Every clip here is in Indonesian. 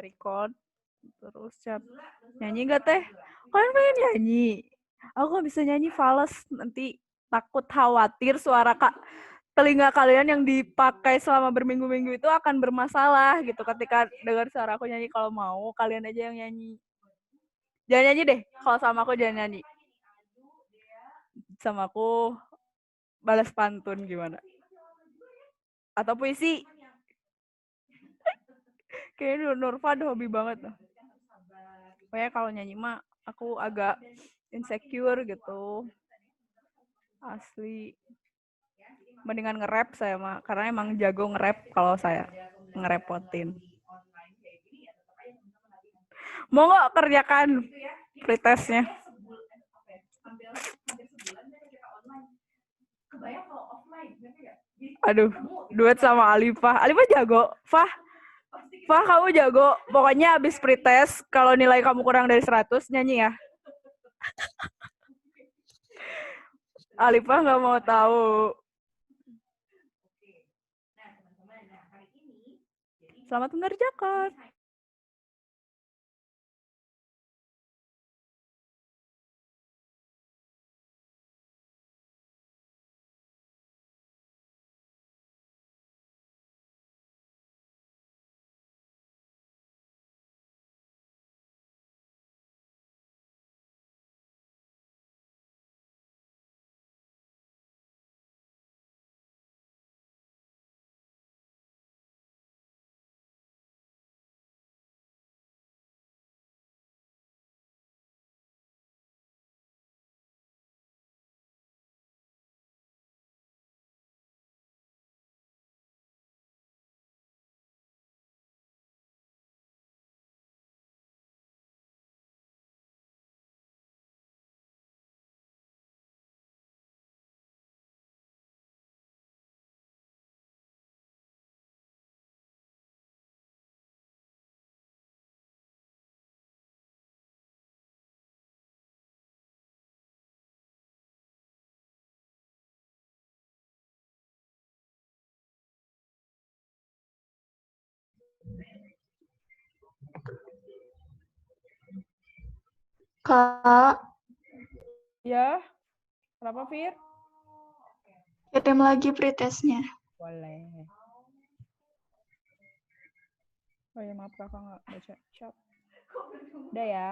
record. Terus nyanyi gak teh? Kalian pengen nyanyi? Aku gak bisa nyanyi, fales. Nanti takut khawatir suara telinga kalian yang dipakai selama berminggu-minggu itu akan bermasalah gitu ketika dengar suara aku nyanyi. Kalau mau kalian aja yang nyanyi. Jangan nyanyi deh, kalau sama aku jangan nyanyi. Sama aku balas pantun gimana? Atau puisi. Kayaknya Nurfa ada hobi banget loh. Pokoknya kalau nyanyi mah aku agak insecure gitu. Asli. Mendingan nge-rap saya mah, karena emang jago nge-rap kalau saya ngerepotin. Mau nggak kerjakan pretestnya? Aduh, duet sama Alifah. Alifah jago. Fah, kamu jago. Pokoknya abis pretest, kalau nilai kamu kurang dari 100, nyanyi ya. Alifah nggak mau tahu. Selamat mengerjakan. Kak. Ya, kenapa Fir? Kirim lagi pretestnya. Boleh. Oh ya maaf kakak nggak baca chat. Udah ya.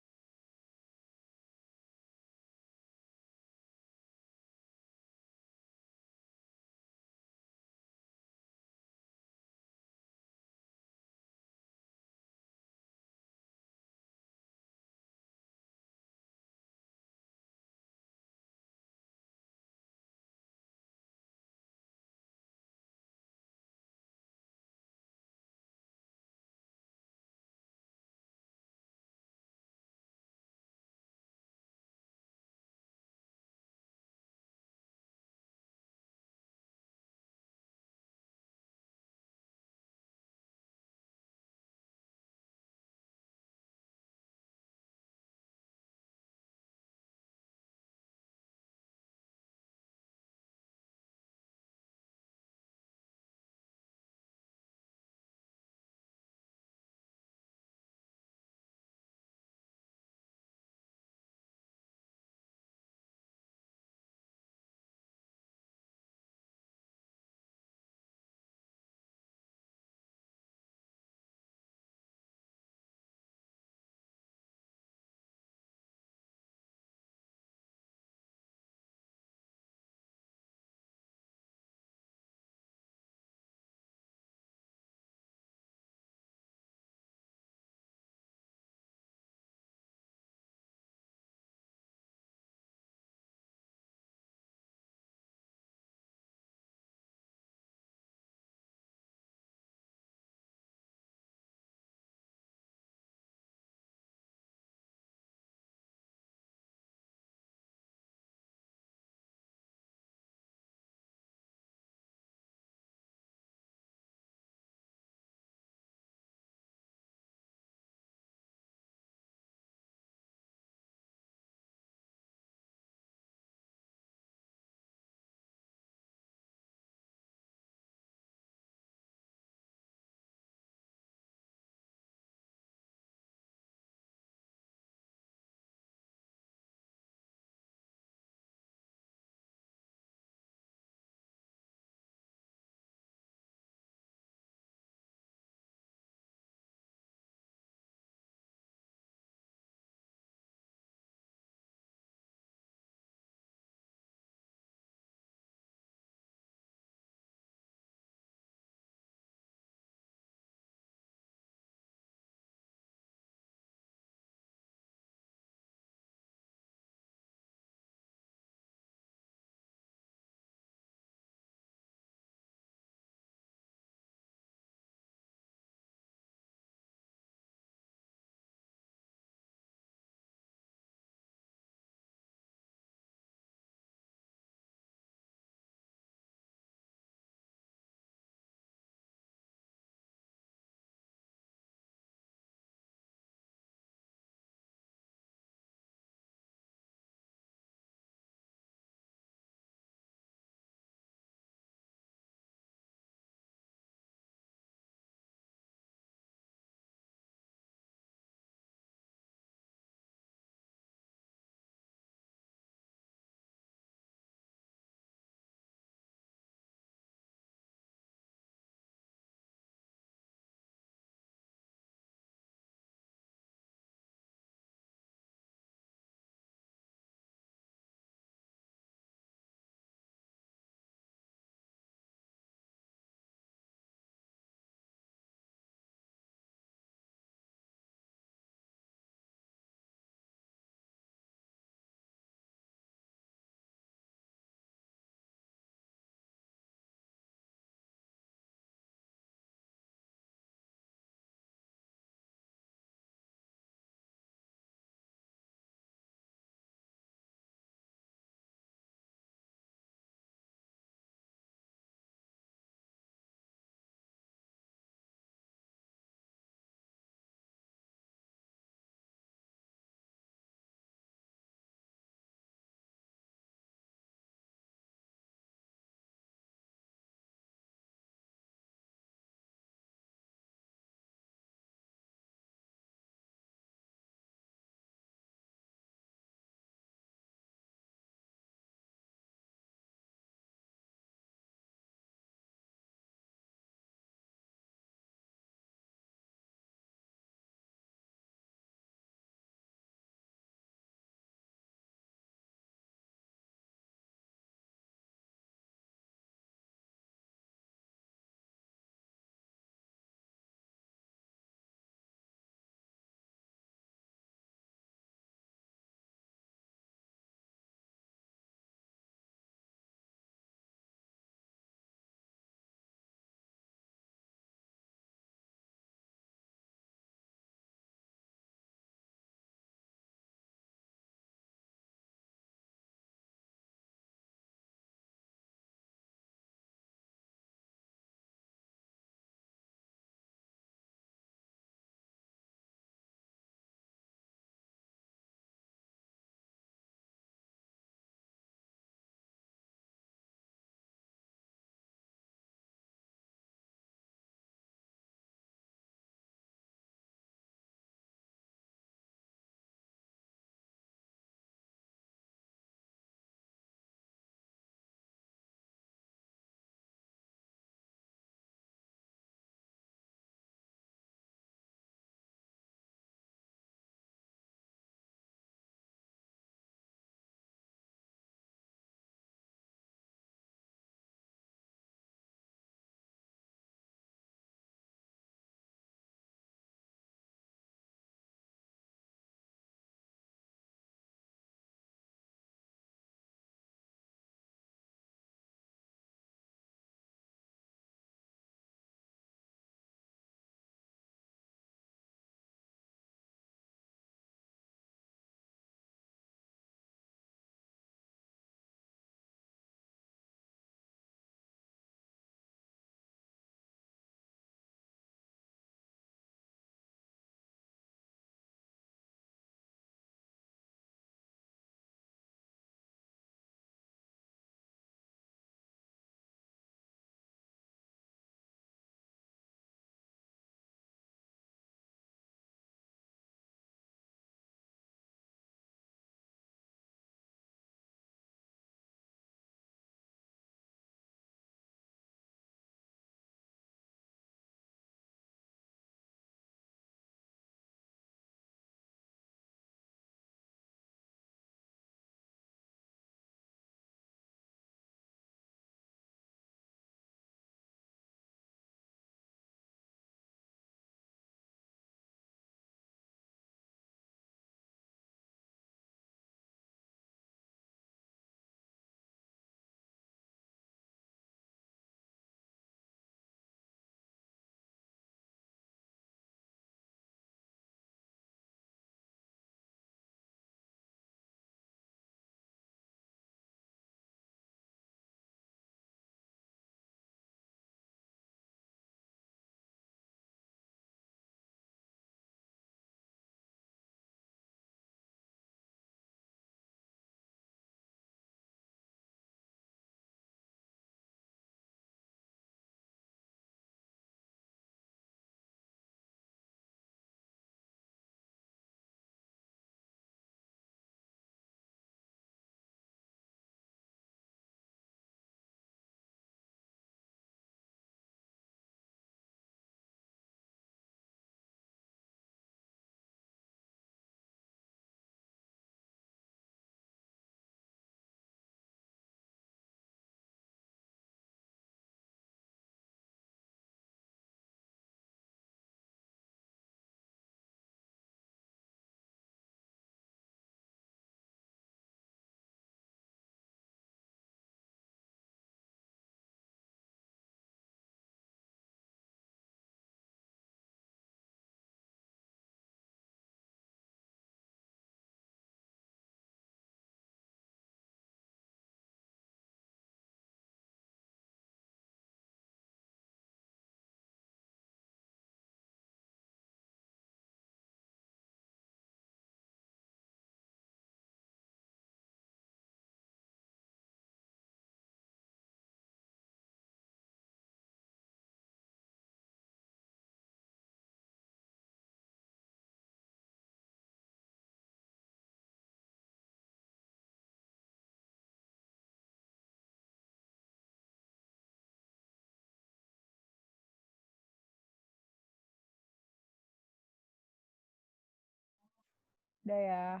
Udah ya.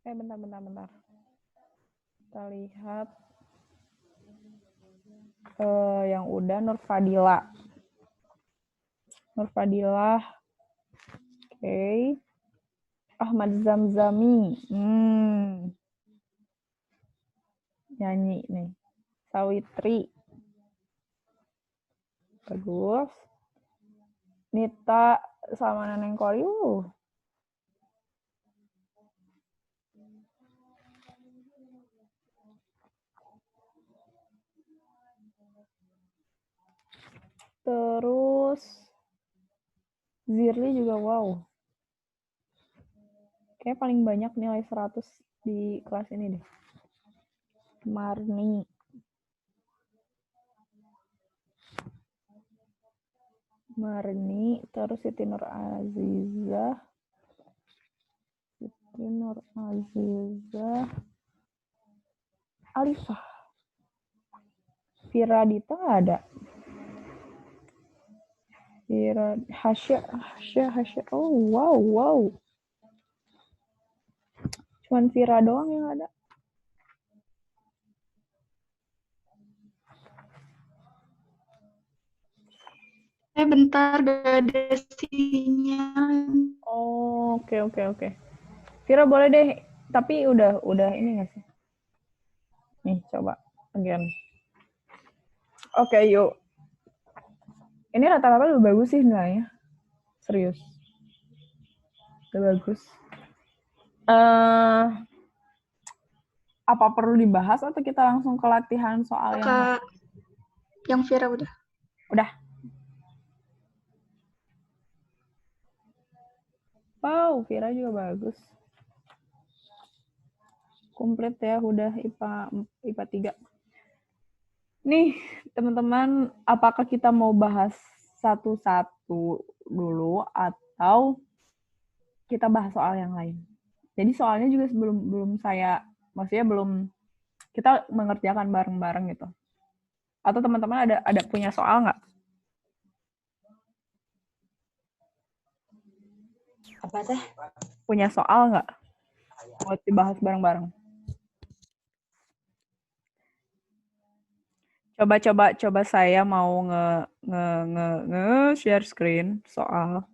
Bentar. Kita lihat yang udah Nur Fadilah. Oke. Ahmad Zamzami. Nyanyi nih. Sawitri. Bagus. Nita sama Neneng Koryu. Terus Zirli juga wow. Kayak paling banyak nilai 100 di kelas ini deh. Marni, terus Siti Nur Azizah, Alifah. Firadita nggak ada. Hasya. Oh, wow. Cuman Vira doang yang ada. Bentar, gak ada sinyal. Oh, oke. Vira boleh deh, tapi udah ini nggak sih? Nih, coba again. Oke, yuk. Ini rata-rata udah bagus sih nilainya. Serius. Udah bagus. Apa perlu dibahas atau kita langsung ke latihan soal yang Vira udah? Udah. Wow, Vira juga bagus. Komplit ya, udah IPA 3. Nih, teman-teman, apakah kita mau bahas satu-satu dulu atau kita bahas soal yang lain? Jadi soalnya juga belum maksudnya belum kita mengerjakan bareng-bareng gitu. Atau teman-teman ada punya soal nggak? Apa teh? Punya soal nggak? Buat dibahas bareng-bareng. Coba saya mau share screen soal.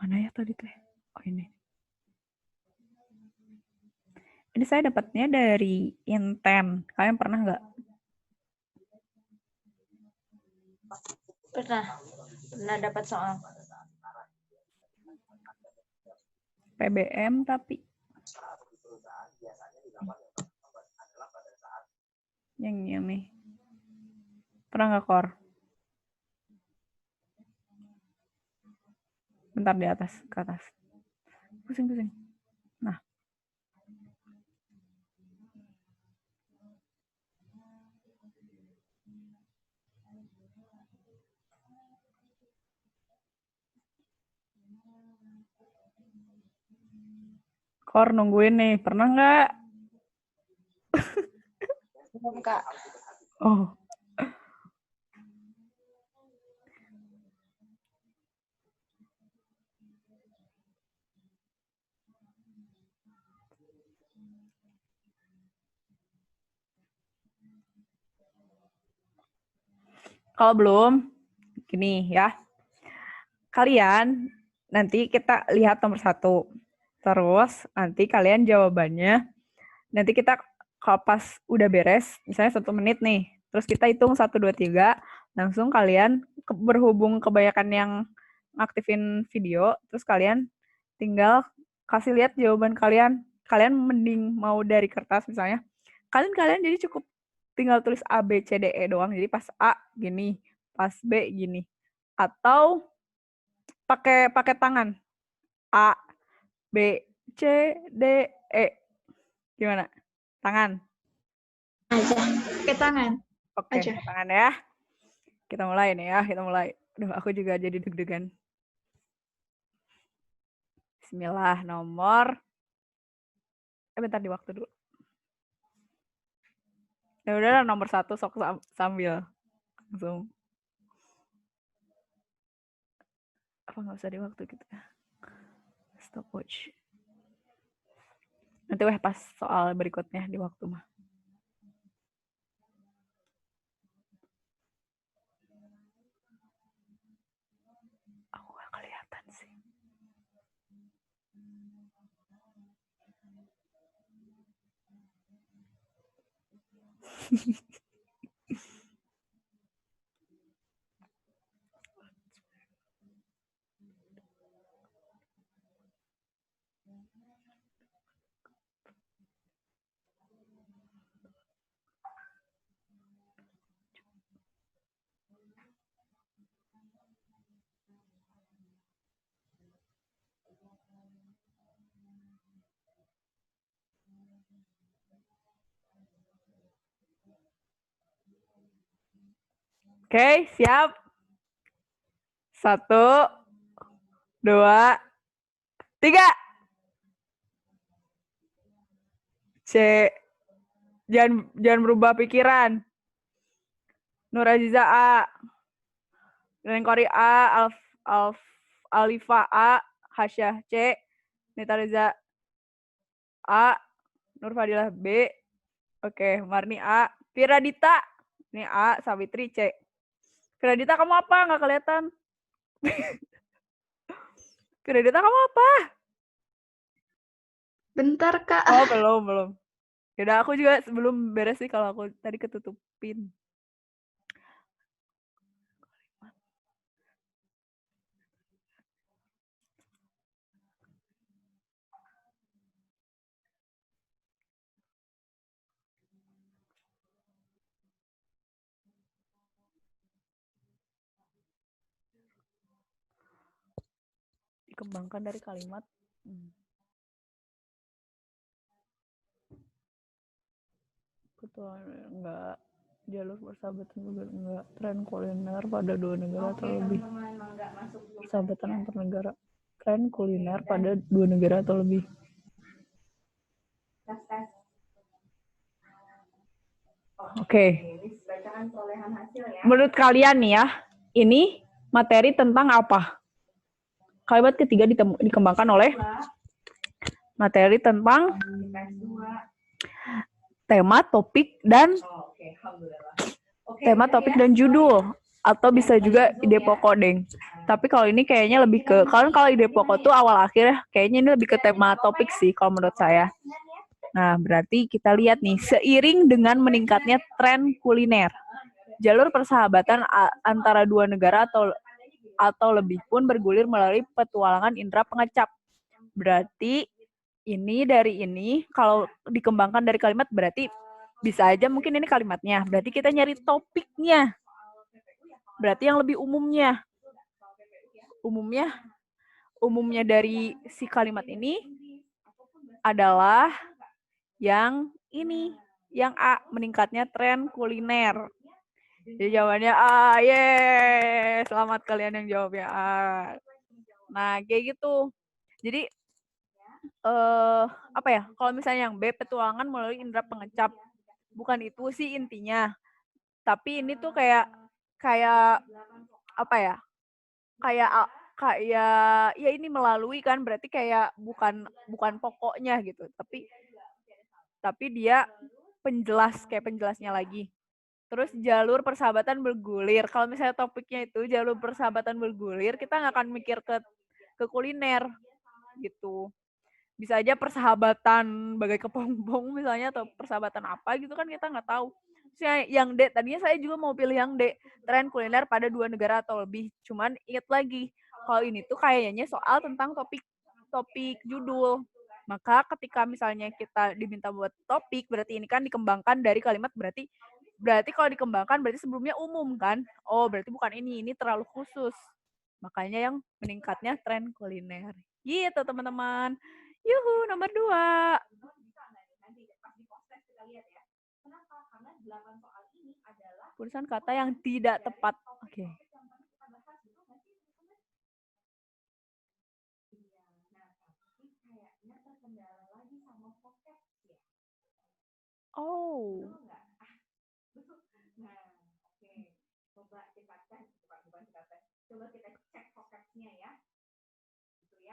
Mana ya tadi teh? Oh ini. Ini saya dapatnya dari Inten. Kalian pernah nggak? Pernah dapat soal. PBM tapi yang ini. Pernah nggak, Kor? Bentar di atas, ke atas. Pusing. Nah. Kor nungguin nih, pernah nggak? Belum, Kak. Oh. Kalau belum, gini ya. Kalian nanti kita lihat nomor 1. Terus nanti kalian jawabannya. Nanti kita kalau pas udah beres, misalnya 1 menit nih. Terus kita hitung 1, 2, 3. Langsung kalian berhubung kebanyakan yang ngaktifin video. Terus kalian tinggal kasih lihat jawaban kalian. Kalian mending mau dari kertas misalnya. Kalian jadi cukup tinggal tulis A, B, C, D, E doang. Jadi pas A gini, pas B gini. Atau pakai tangan. A, B, C, D, E. Gimana? Tangan. Aja. Pakai tangan. Oke, tangan ya. Kita mulai nih ya, Aduh, aku juga jadi deg-degan. Bismillah, nomor. Bentar di waktu dulu. Ya udah nomor 1 sok sambil langsung. Apa nggak usah di waktu gitu ya? stopwatch. Nanti pas soal berikutnya di waktu mah. Aku gak kelihatan sih. Oke, siap. 1, 2, 3. C. Jangan berubah pikiran. Nur Aziza A. Kori A. Alifa A. Hasyah C. Nita Reza A. Nur Fadilah B. Oke, Marni A. Firadita. Ini A. Savitri C. Firadita kamu apa? Nggak kelihatan. Firadita kamu apa? Bentar, Kak. Oh, belum. Yaudah, aku juga sebelum beres sih kalau aku tadi ketutupin. Dikembangkan dari kalimat. Ketua enggak. Jalur persahabatan juga enggak. Tren kuliner pada 2 negara atau lebih. Persahabatan antar negara. Tren kuliner pada 2 negara atau lebih. Oke. Menurut kalian nih ya, ini materi tentang apa? Kalimat ketiga dikembangkan oleh materi tentang tema, topik, dan judul. Atau bisa juga ide pokok, Deng. Tapi kalau ini kayaknya lebih ke, kalau ide pokok tuh awal akhir, kayaknya ini lebih ke tema topik sih kalau menurut saya. Nah, berarti kita lihat nih, seiring dengan meningkatnya tren kuliner, jalur persahabatan antara 2 negara atau lebih pun bergulir melalui petualangan indera pengecap. Berarti dari ini, kalau dikembangkan dari kalimat, berarti bisa aja mungkin ini kalimatnya. Berarti kita nyari topiknya. Berarti yang lebih umumnya. Umumnya dari si kalimat ini adalah yang ini. Yang A, meningkatnya tren kuliner. Jadi jawabannya A. Yeay, selamat kalian yang jawabnya A. Nah, kayak gitu. Jadi apa ya? Kalau misalnya yang B, petualangan melalui indera pengecap. Bukan itu sih intinya. Tapi ini tuh kayak apa ya? Kayak ya ini melalui kan, berarti kayak bukan pokoknya gitu. Tapi dia penjelasnya lagi. Terus jalur persahabatan bergulir. Kalau misalnya topiknya itu jalur persahabatan bergulir, kita nggak akan mikir ke kuliner gitu. Bisa aja persahabatan bagai kepompong misalnya, atau persahabatan apa gitu kan kita nggak tahu. Terus yang D, tadinya saya juga mau pilih yang D, tren kuliner pada 2 negara atau lebih. Cuman ingat lagi, kalau ini tuh kayaknya soal tentang topik judul. Maka ketika misalnya kita diminta buat topik, berarti ini kan dikembangkan dari kalimat, berarti kalau dikembangkan berarti sebelumnya umum kan. Oh, berarti bukan ini terlalu khusus. Makanya yang meningkatnya tren kuliner. Gitu teman-teman. Yuhu, nomor 2. Putusan kata yang tidak tepat. Oke. Oh.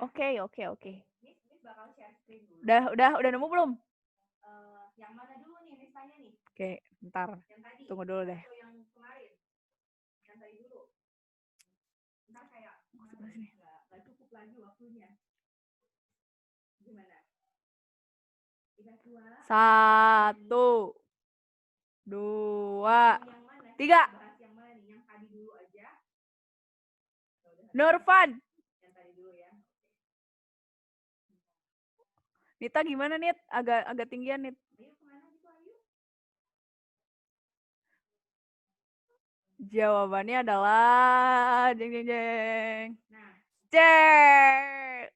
Oke. Udah nemu belum? Yang mana dulu nih listanya nih? Oke, bentar. Tunggu dulu deh. Yang tadi dulu. Bentar kayak nggak cukup lagi waktunya. Gimana? 1, 2, 3. Nurfan. Nita gimana Nit? Agak tinggian Nit. Jawabannya adalah jeng. Cek.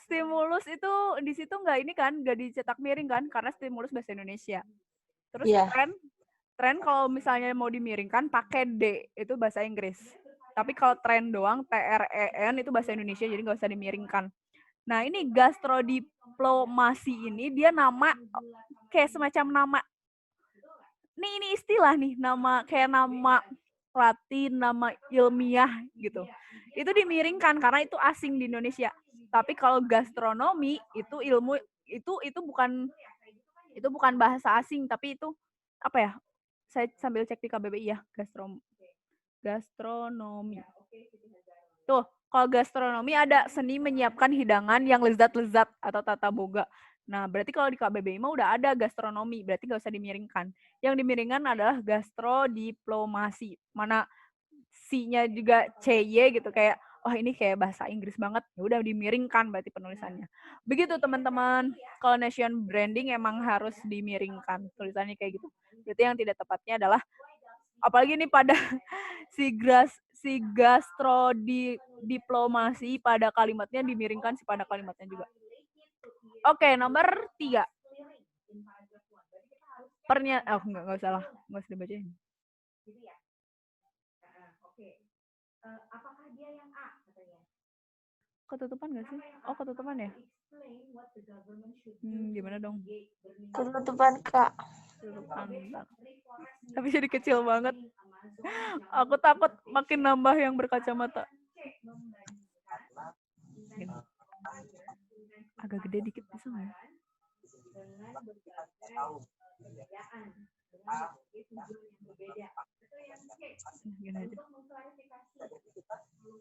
Stimulus itu di situ nggak dicetak miring kan, karena stimulus bahasa Indonesia. Terus Iya. tren kalau misalnya mau dimiringkan pakai D, itu bahasa Inggris. Tapi kalau tren doang TREN itu bahasa Indonesia, jadi nggak usah dimiringkan. Nah, ini gastrodiplomasi ini dia nama kayak semacam nama. Ini istilah nih, kayak nama Latin, nama ilmiah gitu. Itu dimiringkan karena itu asing di Indonesia. Tapi kalau gastronomi itu ilmu itu bukan bahasa asing, tapi itu apa ya? Saya sambil cek di KBBI ya, gastronomi. Tuh, kalau gastronomi ada seni menyiapkan hidangan yang lezat-lezat atau tata boga. Nah, berarti kalau di KBBI mah udah ada gastronomi, berarti nggak usah dimiringkan. Yang dimiringkan adalah gastrodiplomasi. Mana C-nya juga CY gitu, kayak wah ini kayak bahasa Inggris banget. Ya udah dimiringkan berarti penulisannya. Begitu teman-teman. Kalau nation branding emang harus dimiringkan tulisannya kayak gitu. Berarti yang tidak tepatnya adalah apalagi nih pada si gastrodiplomasi pada kalimatnya dimiringkan si pada kalimatnya juga. Oke, nomor 3. Nggak usah dibacain. Apakah dia yang A katanya? Ketutupan nggak sih? Oh, ketutupan ya? Gimana dong? Ketutupan, Kak. Ketutupan. Tapi jadi kecil banget. Aku takut makin nambah yang berkacamata. Gini. Agak gede dikit bisa nggak ya? Gini aja.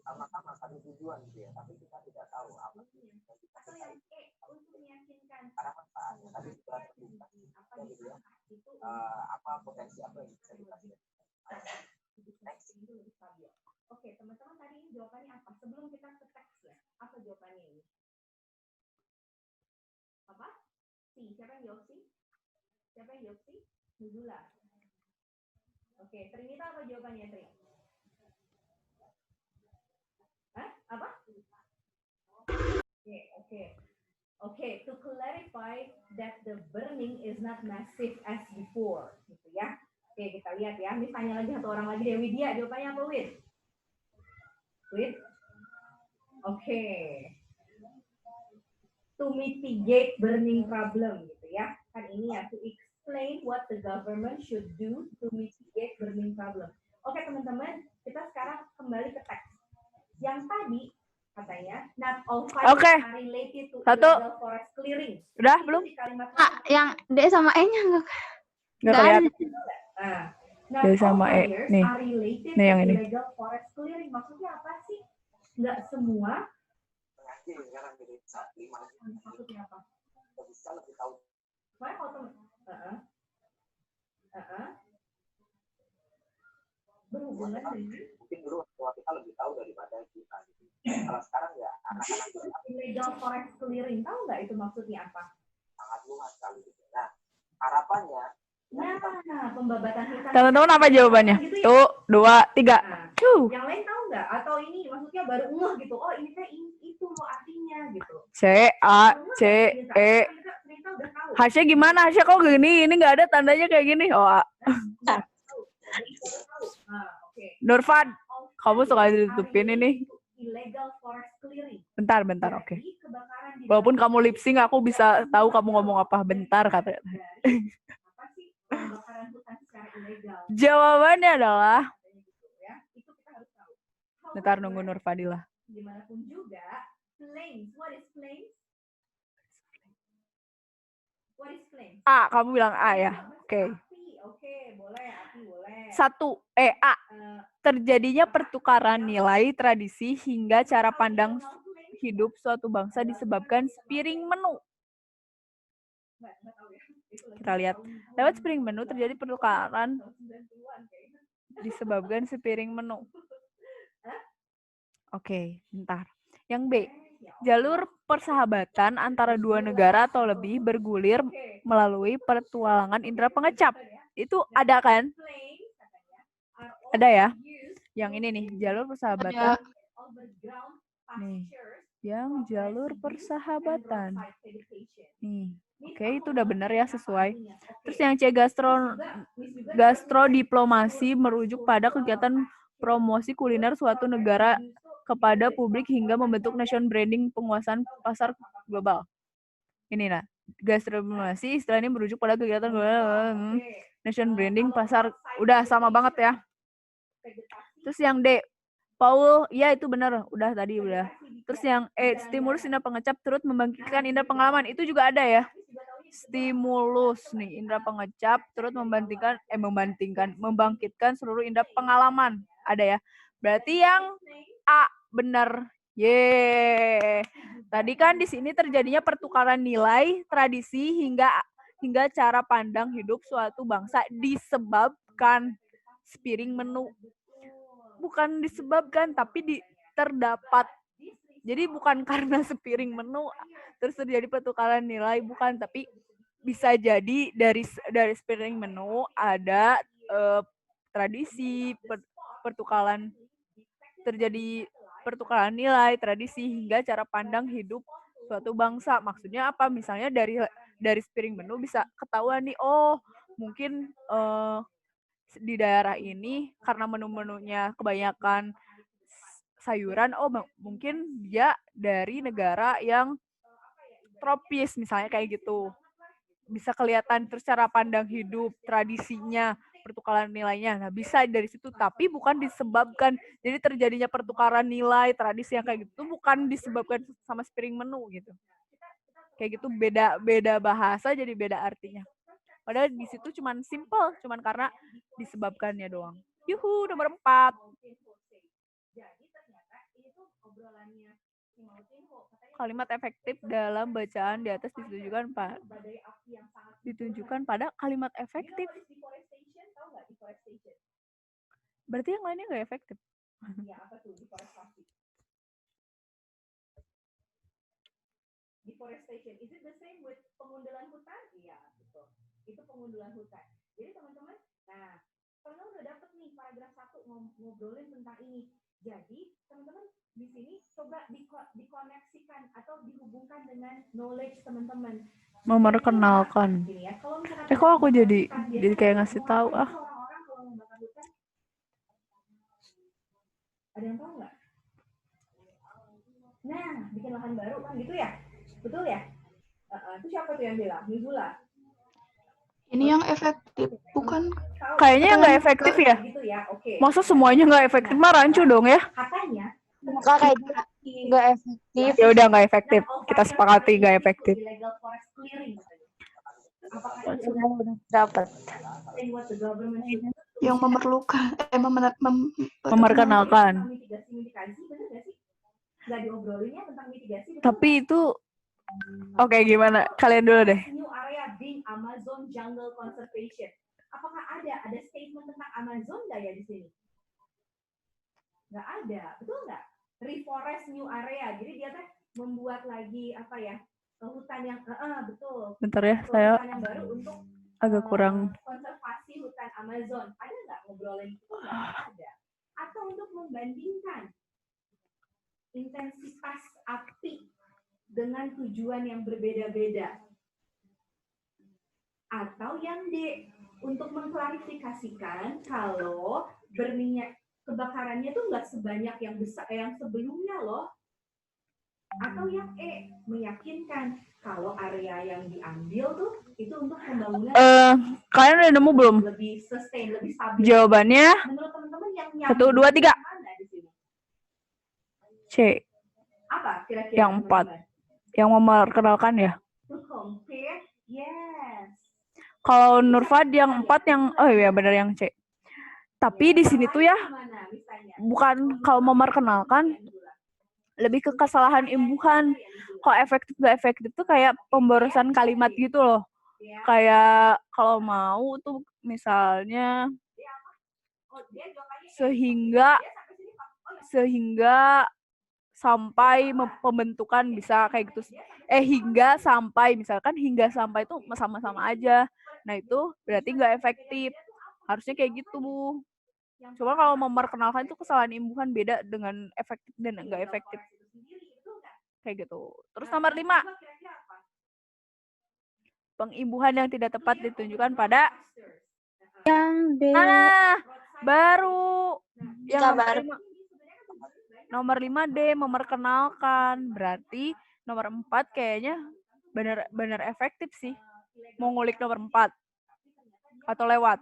Sama-sama satu tujuan gitu ya, tapi kita tidak tahu apa harapan tadi sudah terbuka gitu ya, apa potensi apa yang bisa dikasih. Oke, teman-teman tadi ini jawabannya apa? Sebelum kita ke teks ya, apa jawabannya ini? Apa? Siapa yang jawab sih? Nubula. Oke, Trinita apa jawabannya, Trin? Apa? Oke. To clarify that the burning is not massive as before, gitu ya. Oke, kita lihat ya. Ini tanya lagi satu orang lagi deh, Widya. Jawabannya apa, Wid? Oke. To mitigate burning problem, gitu ya. Kan ini ya, to explain what the government should do to mitigate burning problem. Oke, teman-teman, kita sekarang kembali ke teks. Yang tadi katanya not all fires are related to illegal forest clearing. Udah belum? Yang D sama E-nya enggak kelihatan. Not D sama all E. fires Nih. are related Nih yang to ini. illegal forest clearing. Maksudnya apa sih? Enggak semua. Maksudnya apa? Bisa lebih tahu. Berhubungan dengan mungkin dulu kita lebih tahu daripada kita. Kalau sekarang ya anak-anak illegal forest clearing, tahu nggak itu maksudnya apa? Sangat luas sekali. Nah, harapannya pembabatan hutan. Teman-teman apa jawabannya? Gitu ya? Tuh, 2, 3. Yang lain tahu nggak? Atau ini maksudnya baru ngeh gitu? Oh, ini teh itu loh artinya gitu. C-A-C-E. Hasya gimana? Hasya kok gini? Ini nggak ada tandanya kayak gini. Oh, A. Nurfan, kamu suka ditutupin ini. Bentar, oke. Walaupun kamu lip sync, aku bisa tahu kamu ngomong apa. Bentar, katanya. Jawabannya adalah, bentar nunggu Nurfadila. gimana pun juga, flames. What is flames? What is flames? A, kamu bilang A ya. Oke. Api, oke, boleh, api boleh. A. Terjadinya pertukaran nilai, tradisi, hingga cara pandang hidup suatu bangsa disebabkan spiring menu. Kita lihat. Lewat spiring menu terjadi pertukaran disebabkan spiring menu. Oke, bentar. Yang B. Jalur persahabatan antara dua negara atau lebih bergulir melalui petualangan indera pengecap. Itu ada kan? Ada ya? Yang ini nih, jalur persahabatan. Nih, yang jalur persahabatan. Nih, oke, itu udah benar ya, sesuai. Terus yang C, gastrodiplomasi merujuk pada kegiatan promosi kuliner suatu negara kepada publik hingga membentuk nation branding penguasaan pasar global. Ini nah, gastrodiplomasi istilah ini merujuk pada kegiatan nation branding pasar. Udah sama banget ya. Terus yang D, Paul, ya itu benar, udah tadi udah. Terus yang E, stimulus indera pengecap turut membangkitkan indera pengalaman, itu juga ada ya. Stimulus nih, indera pengecap turut membangkitkan seluruh indera pengalaman, ada ya. Berarti yang A benar. Yeay. Tadi kan di sini terjadinya pertukaran nilai, tradisi hingga cara pandang hidup suatu bangsa disebabkan spiring menu. Bukan disebabkan, tapi terdapat. Jadi bukan karena spiring menu terus terjadi pertukaran nilai, bukan, tapi bisa jadi dari spiring menu ada tradisi, terjadi pertukaran nilai, tradisi hingga cara pandang hidup suatu bangsa. Maksudnya apa? Misalnya dari spiring menu bisa ketahuan nih, oh mungkin di daerah ini karena menu-menunya kebanyakan sayuran, oh mungkin dia dari negara yang tropis misalnya, kayak gitu. Bisa kelihatan terus cara pandang hidup, tradisinya, pertukaran nilainya. Nah, bisa dari situ, tapi bukan disebabkan. Jadi terjadinya pertukaran nilai, tradisi yang kayak gitu bukan disebabkan sama spiring menu gitu. Kayak gitu, beda bahasa jadi beda artinya. Padahal di situ cuman simple, cuman karena disebabkannya doang. Yuhu, nomor 4. Kalimat efektif dalam bacaan di atas ditunjukkan pada kalimat efektif. Berarti yang lainnya nggak efektif. Deforestation, is it the same with pengundulan hutan? Iya, betul. Itu pengundulan hutan. Jadi teman-teman, nah, teman-teman udah dapet nih paragraf 1 ngobrolin tentang ini. Jadi teman-teman di sini coba dikoneksikan atau dihubungkan dengan knowledge teman-teman. Memperkenalkan. Kok aku jadi kayak ngasih tahu ah. Orang-orang kalau membakar hutan, ada yang tahu nggak? Nah, bikin lahan baru kan gitu ya? Betul ya? Itu siapa tuh yang bilang? Mizula. Ini yang efektif, bukan? Kayaknya nggak efektif ya? Gitu ya? Oke. Masa semuanya nggak efektif? Mah rancu dong ya? Katanya Kayak nggak efektif. Ya udah nggak efektif. Kita sepakati nggak efektif. illegal forest clearing. Dapat. Yang memerlukan, Memperkenalkan. Mitigasi, benar nggak sih? Nggak diobrolin ya tentang mitigasi. Tapi itu, oke, gimana? Kalian dulu deh. New area being Amazon Jungle Conservation. Apakah ada statement tentang Amazon nggak ya di sini? Nggak ada, betul nggak? Reforest new area, jadi dia teh membuat lagi apa ya, hutan yang betul. Bentar ya, saya hutan yang baru untuk agak kurang. Konservasi hutan Amazon. Ada nggak ngobrolin itu? Nggak ada. Atau untuk membandingkan intensitas api dengan tujuan yang berbeda-beda. Atau yang D, untuk mengklarifikasikan kalau berminyak kebakarannya tuh nggak sebanyak yang besar yang sebelumnya loh. Atau yang E, meyakinkan kalau area yang diambil tuh itu untuk pembangunan kalian udah nemu belum? Lebih sustain, lebih stabil. Jawabannya menurut teman-teman yang 1, 2, 3. mana di sini? C. Apa kira-kira? Yang 4. Yang memperkenalkan ya. To compare, yes. Kalau Nurfad yang 4 yang, oh iya benar yang C. Tapi di sini tuh ya, bukan kalau memperkenalkan, lebih ke kesalahan imbuhan. Kalau efektif gak efektif tuh kayak pemborosan kalimat gitu loh. Kayak kalau mau tuh misalnya sehingga sampai pembentukan bisa kayak gitu. Hingga sampai, misalkan hingga sampai itu sama-sama aja. Nah itu berarti nggak efektif. Harusnya kayak gitu, Bu. Cuma kalau memperkenalkan itu kesalahan imbuhan beda dengan efektif dan nggak efektif. Kayak gitu. Terus nomor 5. Pengimbuhan yang tidak tepat ditunjukkan pada Yang D. Baru. Yang Sabar. nomor 5 D, memperkenalkan. Berarti nomor 4 kayaknya benar efektif sih. Mau ngulik nomor 4. Atau lewat.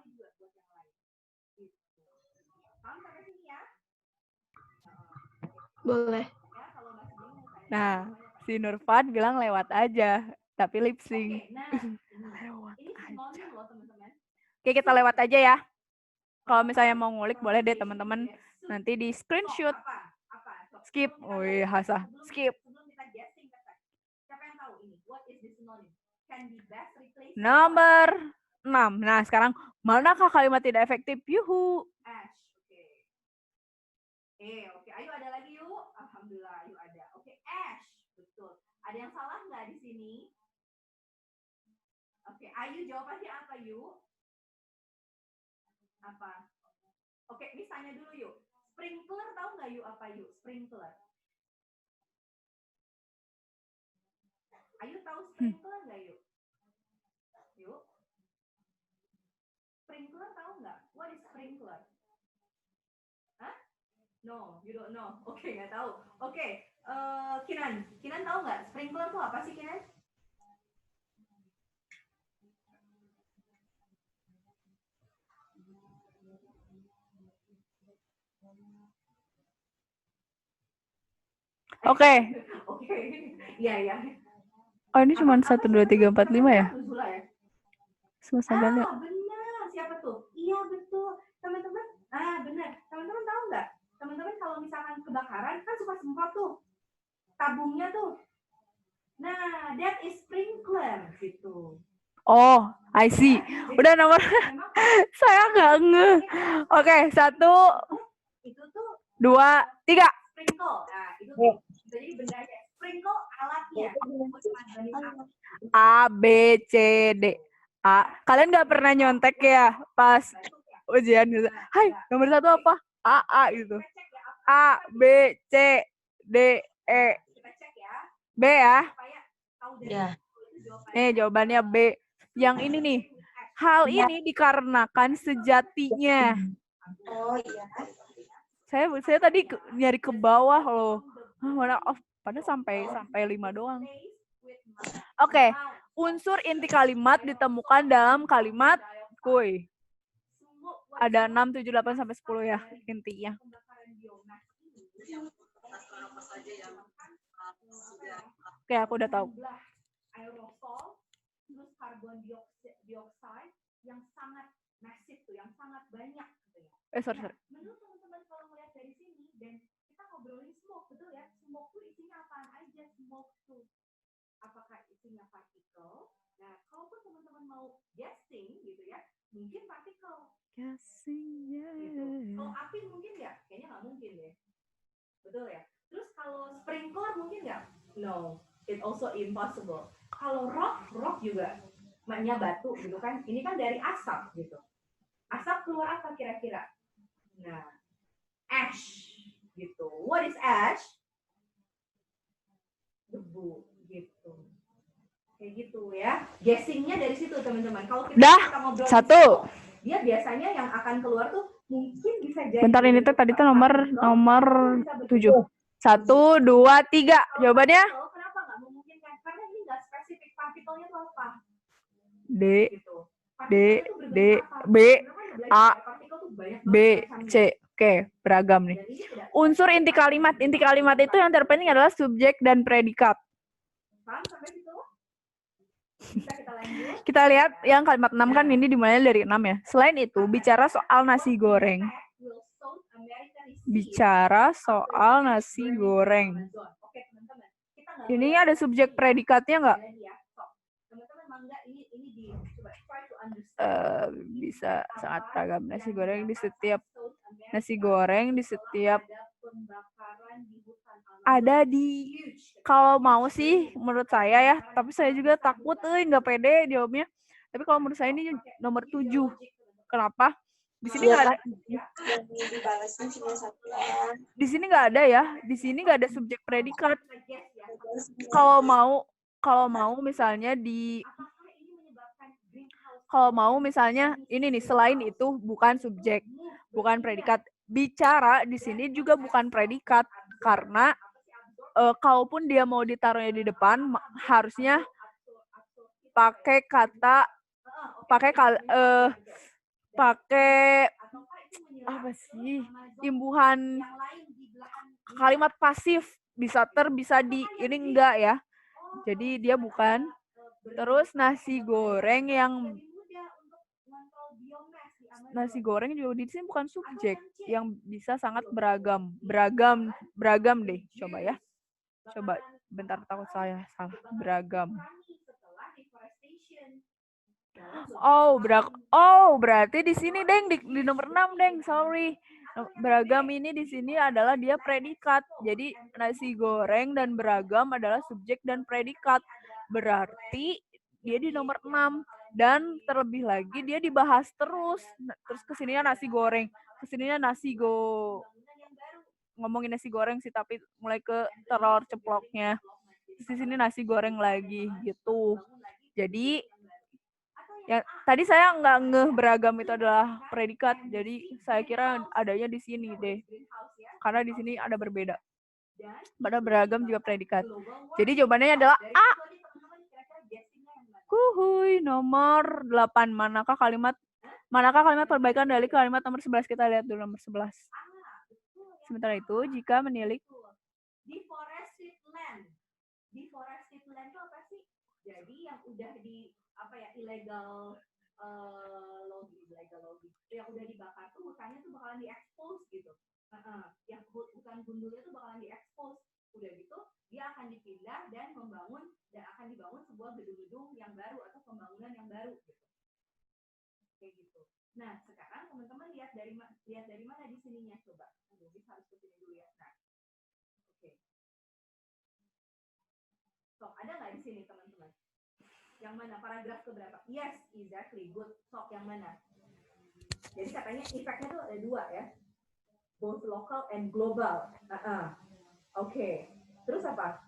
Boleh. Nah, si Nurfad bilang lewat aja. Tapi lip sync. Lewat aja. Oke, kita lewat aja ya. Kalau misalnya mau ngulik, boleh deh teman-teman. Nanti di screenshot. Skip. Wih, hasah. Skip. Nomor 6. Nah, sekarang manakah kalimat tidak efektif? Yuhu. Oke. Ayo ada lagi yuk. Alhamdulillah, ayo ada. Oke, ash. Betul. Ada yang salah nggak di sini? Oke, Ayu jawabannya apa yuk? Apa? Oke, ini tanya dulu yuk. Sprinkler tahu nggak yuk apa yuk? Sprinkler. Ayu tahu sprinkler nggak yuk? Yuk. Sprinkler tahu nggak? What is sprinkler? Hah? No, you don't know. Oke, nggak tahu. Oke, Kinan tahu nggak? Sprinkler tuh apa sih, Kinan? Oke. Oke. Iya. Oh, ini cuma 1, 2, 3, 4, 5 ya? Semesta banyak. Benar. Siapa tuh? Iya, betul. Teman-teman, benar. Teman-teman tahu nggak? Teman-teman kalau misalkan kebakaran kan suka semprot tuh. Tabungnya tuh. Nah, that is sprinkler gitu. Oh, I see. Udah nomor saya nggak nge. Oke, 1, 2, 3. Sprinkle. Nah, itu tuh. Jadi bendanya. Sprinkle alatnya. A, B, C, D. A. Kalian nggak pernah nyontek ya pas ujian gitu. Hai, nomor 1 apa? A gitu. A, B, C, D, E. B ya? Ya. Nih jawabannya B. Yang ini nih. Hal ini dikarenakan sejatinya. Oh iya. Saya tadi nyari ke bawah loh. Mana off? Padahal sampai 5 doang. Oke. Unsur inti kalimat ditemukan dalam kalimat kuy. Ada 6, 7, 8 sampai 10 ya intinya. Oke, aku udah tahu. Aerosol terus karbon dioksida yang sangat masif tuh, yang sangat banyak gitu ya. Sorry. Menurut teman-teman kalau melihat dari sini dan kita ngobrolin smoke, betul ya? Smoke tuh isinya apaan aja? Smoke tuh apakah isinya partikel? Nah, kalaupun teman-teman mau guessing gitu ya, mungkin partikel. Guessing ya. Gitu. Kalau api mungkin nggak? Kayaknya nggak mungkin ya. Betul ya? Terus kalau sprinkler mungkin nggak? No, it also impossible. Kalau rock juga maknya batu gitu kan. Ini kan dari asap gitu. Asap keluar apa kira-kira? Nah, ash gitu. What is ash? Debu gitu. Kayak gitu ya. Guessingnya dari situ teman-teman. Kalau kita ngobrol 1. dia biasanya yang akan keluar tuh mungkin bisa jadi. Bentar, ini tuh tadi tuh nomor 7. 1, 2, 3. Jawabannya? Kenapa nggak memungkinkan? Karena ini nggak spesifik partikelnya tuh apa? D, B, A, B, C. Oke, beragam nih. unsur inti kalimat. Inti kalimat itu yang terpenting adalah subjek dan predikat. Paham sampai situ? Bisa kita lanjut? Kita lihat yang kalimat 6 kan ini dimulai dari 6 ya. Selain itu, bicara soal nasi goreng. Bicara soal nasi goreng. Oke, teman-teman. Kita nggak Ini ada subjek predikatnya nggak? teman-teman mangga ini coba try to understand. Bisa sangat beragam. Nasi goreng di setiap ada di, kalau mau sih menurut saya ya, tapi saya juga takut nggak pede jawabnya. Tapi kalau menurut saya ini nomor 7. Kenapa? Di sini nggak ada. Di sini nggak ada ya. Di sini nggak ada subjek predikat. Kalau mau misalnya ini nih, selain itu bukan subjek, bukan predikat. Bicara di sini juga bukan predikat karena kalaupun dia mau ditaruhnya di depan harusnya pakai apa sih, imbuhan kalimat pasif, bisa di ini enggak ya, jadi dia bukan. Terus nasi goreng juga di sini bukan subjek, yang bisa sangat beragam deh. Coba bentar, takut saya salah. Beragam. Berarti di sini Deng, di nomor 6 Deng, sorry. Beragam ini di sini adalah dia predikat. Jadi nasi goreng dan beragam adalah subjek dan predikat. Berarti dia di nomor 6. Dan terlebih lagi dia dibahas terus. Terus kesininya nasi goreng. Kesininya ngomongin nasi goreng sih, tapi mulai ke telur ceploknya. Terus di sini nasi goreng lagi gitu. Jadi ya tadi saya nggak ngeh beragam itu adalah predikat. Jadi saya kira adanya di sini deh. Karena di sini ada berbeda. Padahal beragam juga predikat. Jadi jawabannya adalah A. Kuhuy, nomor 8. Manakah kalimat perbaikan dari kalimat nomor 11? Kita lihat dulu nomor 11. Sementara itu, jika menilik deforested land. Deforested land itu apa sih? Jadi yang udah illegal logging, yang udah dibakar tuh hutannya tuh bakalan diekspos gitu. Yang hutan gundulnya tuh bakalan diekspos. Udah gitu, dia akan dipindah dan akan dibangun sebuah gedung-gedung yang baru atau pembangunan yang baru gitu. Kayak gitu. Nah, sekarang teman-teman lihat dari mana di sininya coba. Bisa harus ke sini dulu ya. Nah, oke. So, ada nggak di sini teman-teman? Yang mana? Paragraf keberapa? Yes, exactly. Good. So, yang mana? Jadi katanya efeknya tuh ada 2 ya. Both local and global. Oke. Terus apa?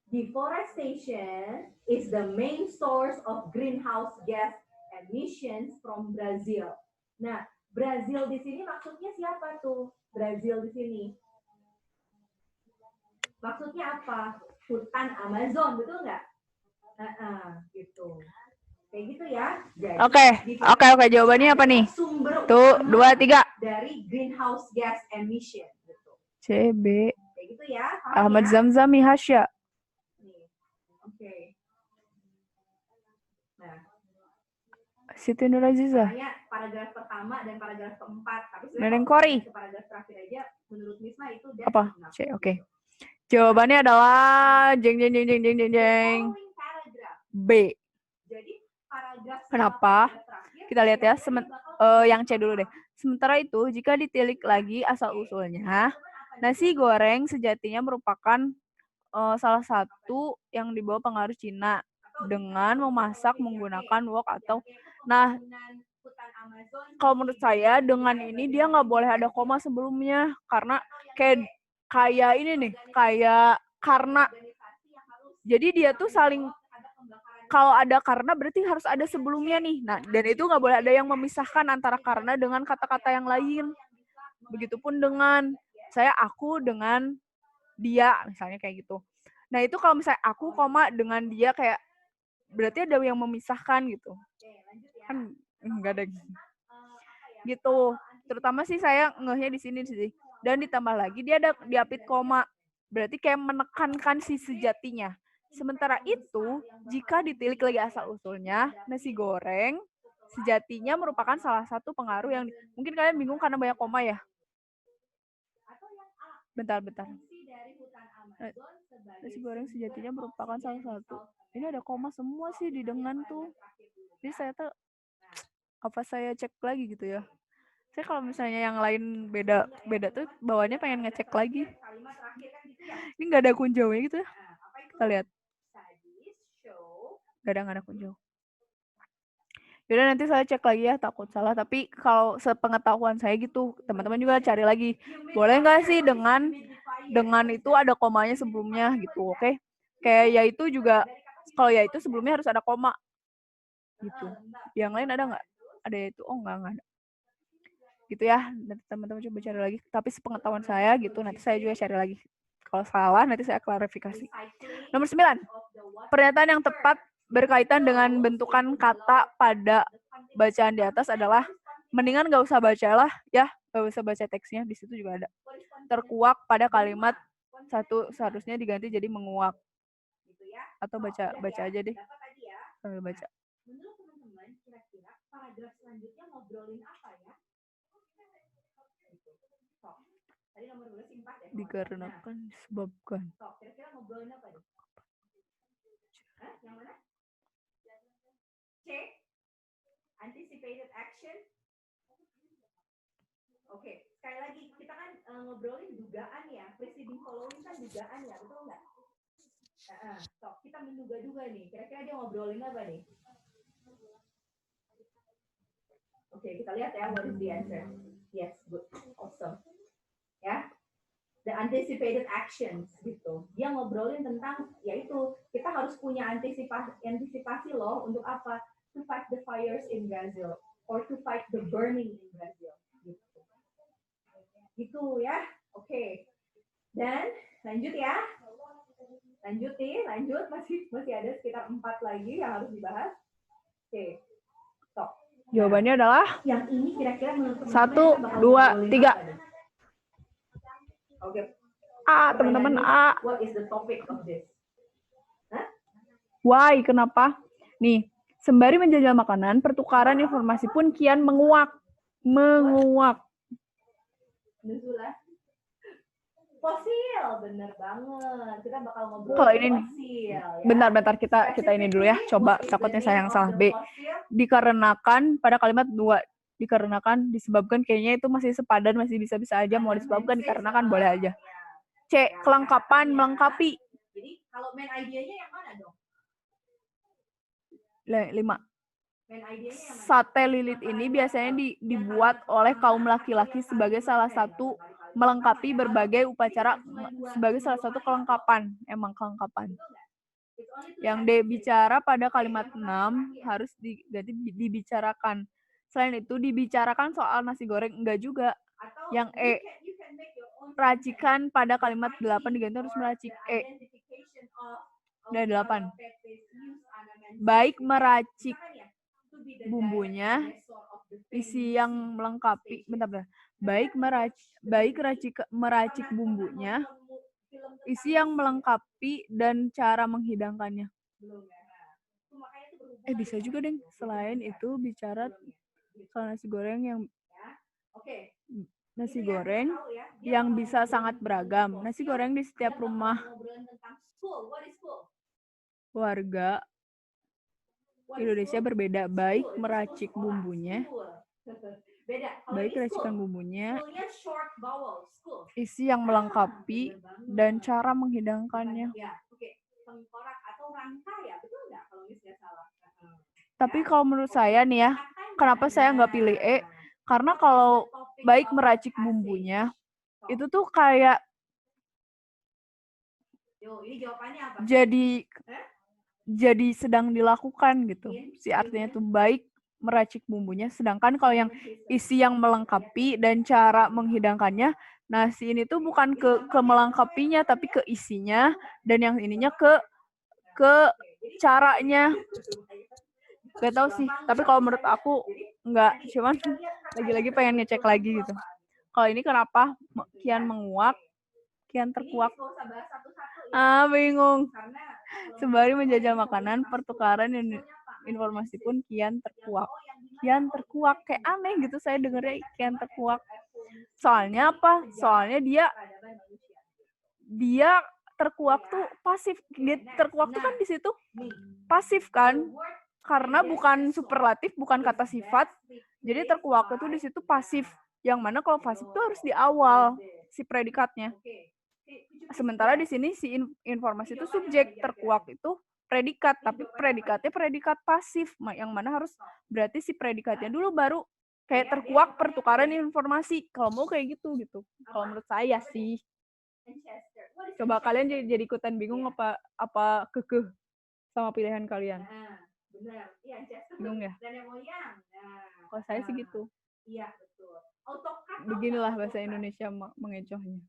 Deforestation is the main source of greenhouse gas emissions from Brazil. Nah, Brazil di sini maksudnya siapa tuh? Brazil di sini. Maksudnya apa? Hutan Amazon, betul nggak? Gitu. Kayak gitu ya. Oke. Jawabannya apa nih? Sumber tuh 2, 3 dari greenhouse gas emission. Gitu. CB. Kayak gitu ya. Ahmad Zamzami Hasya. Oke. Nah, Siti Nuraziza. Paragraf pertama dan paragraf keempat. Tapi Neneng Kori. Paragraf terakhir aja menurut Misma itu apa? C. Oke. Jawabannya adalah jeng. B. Jadi paragraf. Kenapa? Kita lihat ya. Yang C dulu deh. Sementara itu, jika ditilik lagi asal-usulnya, nasi goreng sejatinya merupakan salah satu yang dibawa pengaruh Cina dengan memasak menggunakan wok atau. Nah, kalau menurut saya dengan ini dia nggak boleh ada koma sebelumnya karena kayak ini nih, kayak karena. Jadi dia tuh saling, kalau ada karena berarti harus ada sebelumnya nih. Nah, dan itu nggak boleh ada yang memisahkan antara karena dengan kata-kata yang lain. Begitupun dengan saya, aku dengan dia, misalnya kayak gitu. Nah, itu kalau misalnya aku koma dengan dia kayak berarti ada yang memisahkan gitu. Kan enggak ada gitu. Terutama sih saya ngehnya di sini sih. Dan ditambah lagi dia ada diapit koma. Berarti kayak menekankan si sejatinya. Sementara itu, jika ditilik lagi asal-usulnya, nasi goreng sejatinya merupakan salah satu pengaruh yang mungkin kalian bingung karena banyak koma ya. Bentar. Nasi goreng sejatinya merupakan salah satu. Ini ada koma semua sih di dengan tuh. Jadi saya tuh apa saya cek lagi gitu ya. Saya kalau misalnya yang lain beda tuh bawahnya pengen ngecek lagi. Ini nggak ada kunjaunya gitu ya. Kita lihat. Nggak ada kunjau. Yaudah nanti saya cek lagi ya, takut salah. Tapi kalau sepengetahuan saya gitu, teman-teman juga cari lagi. Boleh nggak sih dengan itu ada komanya sebelumnya gitu, oke? Kayak ya itu juga, kalau ya itu sebelumnya harus ada koma gitu. Yang lain ada nggak? Ada ya itu? Oh nggak ada. Gitu ya, nanti teman-teman coba cari lagi. Tapi sepengetahuan saya gitu, nanti saya juga cari lagi. Kalau salah nanti saya klarifikasi. Nomor 9, pernyataan yang tepat berkaitan dengan bentukan kata pada bacaan di atas adalah mendingan nggak usah bacalah ya, nggak usah baca teksnya, di situ juga ada. Terkuak pada kalimat satu seharusnya diganti jadi menguak. Atau baca aja deh sambil baca. Menurut teman-teman, kira-kira paragraf selanjutnya ngobrolin apa ya? Tadi nomor 12 simpah deh. Dikarenakan disebabkan. Kira-kira ngobrolin apa deh? Hah? Yang mana? C. Anticipated action. Oke, sekali lagi kita kan ngobrolin dugaan ya. Preceding following kan dugaan ya, betul nggak? Kita menduga-duga nih. Kira-kira dia ngobrolin apa nih? Oke, kita lihat ya, what is the answer? Yes, good, awesome. Ya, the anticipated actions gitu. Dia ngobrolin tentang, yaitu kita harus punya antisipasi loh untuk apa? To fight the fires in Brazil or to fight the burning in Brazil. Gitu ya, oke. Dan lanjut ya. Lanjut, masih ada sekitar 4 lagi yang harus dibahas. Oke, stop. Jawabannya adalah yang ini kira-kira menurut 1, 2, 3. Oke. A, teman-teman A. What is the topic of this? Why? Kenapa? Nih, sembari menjajal makanan, pertukaran informasi pun kian menguak. Nuzula. Fosil, bener banget. Kita bakal ngobrol Kalau ini nih. Fosil. Ya. Bentar, kita ini dulu ya. Coba, takutnya saya yang salah. B. Dikarenakan pada kalimat 2. Dikarenakan, disebabkan, kayaknya itu masih sepadan, masih bisa-bisa aja. Mau disebabkan, dikarenakan, boleh aja. C. Kelengkapan, melengkapi. Jadi, kalau main idea-nya yang mana dong? 5. Main idea-nya yang mana? Sate lilit ini biasanya dibuat oleh kaum laki-laki sebagai salah satu melengkapi berbagai upacara, sebagai salah satu kelengkapan. Emang kelengkapan. Yang D, bicara pada kalimat 6 harus diganti dibicarakan. Selain itu, dibicarakan soal nasi goreng, enggak juga. Yang E, racikan pada kalimat 8 diganti harus meracik. E, udah 8. Baik meracik bumbunya, isi yang melengkapi. Bentar. Baik meracik bumbunya, isi yang melengkapi, dan cara menghidangkannya. Bisa juga deh. Selain itu bicara soal nasi goreng yang bisa sangat beragam. Nasi goreng di setiap rumah warga Indonesia berbeda. Baik meracik bumbunya, isi yang melengkapi, dan cara menghidangkannya. Tapi kalau menurut saya nih ya, kenapa saya nggak pilih E? Karena kalau baik meracik bumbunya, itu tuh kayak jadi sedang dilakukan gitu. Si artinya tuh baik meracik bumbunya. Sedangkan kalau yang isi yang melengkapi dan cara menghidangkannya, nah si ini tuh bukan ke melengkapinya, tapi ke isinya, dan yang ininya ke caranya. Gak tahu sih, tapi kalau menurut aku enggak, cuman lagi-lagi pengen ngecek lagi gitu. Kalau ini kenapa kian menguak, kian terkuak? Bingung. Sembari menjajal makanan, pertukaran informasi pun kian terkuak. Kian terkuak, kayak aneh gitu saya dengernya kian terkuak. Soalnya apa? Soalnya dia terkuak tuh pasif. Dia terkuak tuh kan di situ pasif kan? Karena bukan superlatif, bukan kata sifat. Jadi terkuak itu di situ pasif. Yang mana kalau pasif itu harus di awal si predikatnya. Sementara di sini si informasi itu subjek, terkuak itu predikat, tapi predikatnya predikat pasif. Yang mana harus berarti si predikatnya dulu baru kayak terkuak pertukaran informasi. Kalau mau kayak gitu. Kalau menurut saya sih. Coba kalian jadi ikutan bingung apa kekeh sama pilihan kalian. Benar. Iya, bingung ya? Dan yang moyang. Kalau saya sih gitu. Iya, betul. AutoCAD. Beginilah bahasa Indonesia mengecohnya.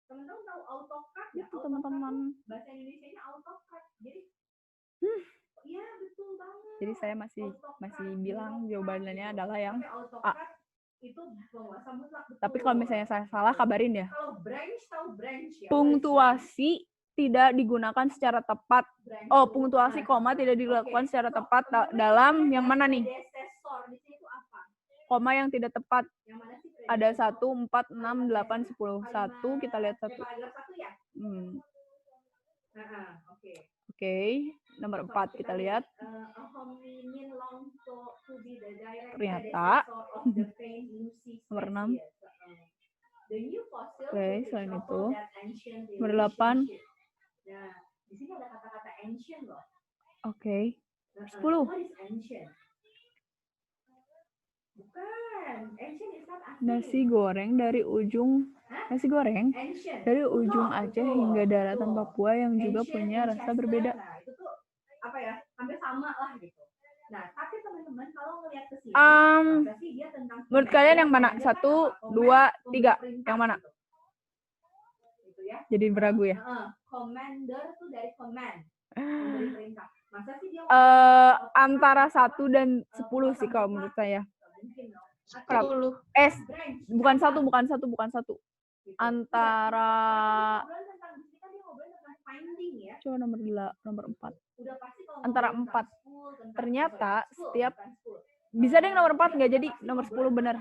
Teman-teman tahu AutoCAD? Itu teman-teman. Bahasa Indonesianya AutoCAD. Jadi iya, betul banget. Jadi saya masih bilang jawabannya adalah yang A. Itu penguasa mutlak, betul. Tapi kalau misalnya saya salah kabarin ya. Kalau branch tahu branch ya. Punktuasi tidak digunakan secara tepat. Punktuasi koma tidak dilakukan secara tepat dalam yang mana nih? Koma yang tidak tepat. Ada 1, 4, 6, 8, 10. 1, kita lihat 1. Oke. Nomor 4 kita lihat. Ternyata. Nomor 6. Oke, selain itu. Nomor 8. Nah, di sini ada kata-kata ancient loh. Oke. 10. Bukan. Ancient is not asli. Nasi goreng dari ujung Aceh hingga daratan Papua yang juga punya rasa berbeda. Nah, itu tuh apa ya? Hampir sama lah gitu. Nah, tapi teman-teman kalau ngelihat ke sini, berarti dia tentang menurut kalian yang mana? 1, 2, 3. Yang mana? Gitu ya. Jadi beragu ya? Commander tuh dari command. Memberi perintah. Masa sih dia antara 1 dan 10 sih kalau menurut saya. 10. Bukan satu. Antara coba nomor 4. Antara 4. Ternyata setiap bisa deh nomor 4 nggak jadi, nomor 10 benar.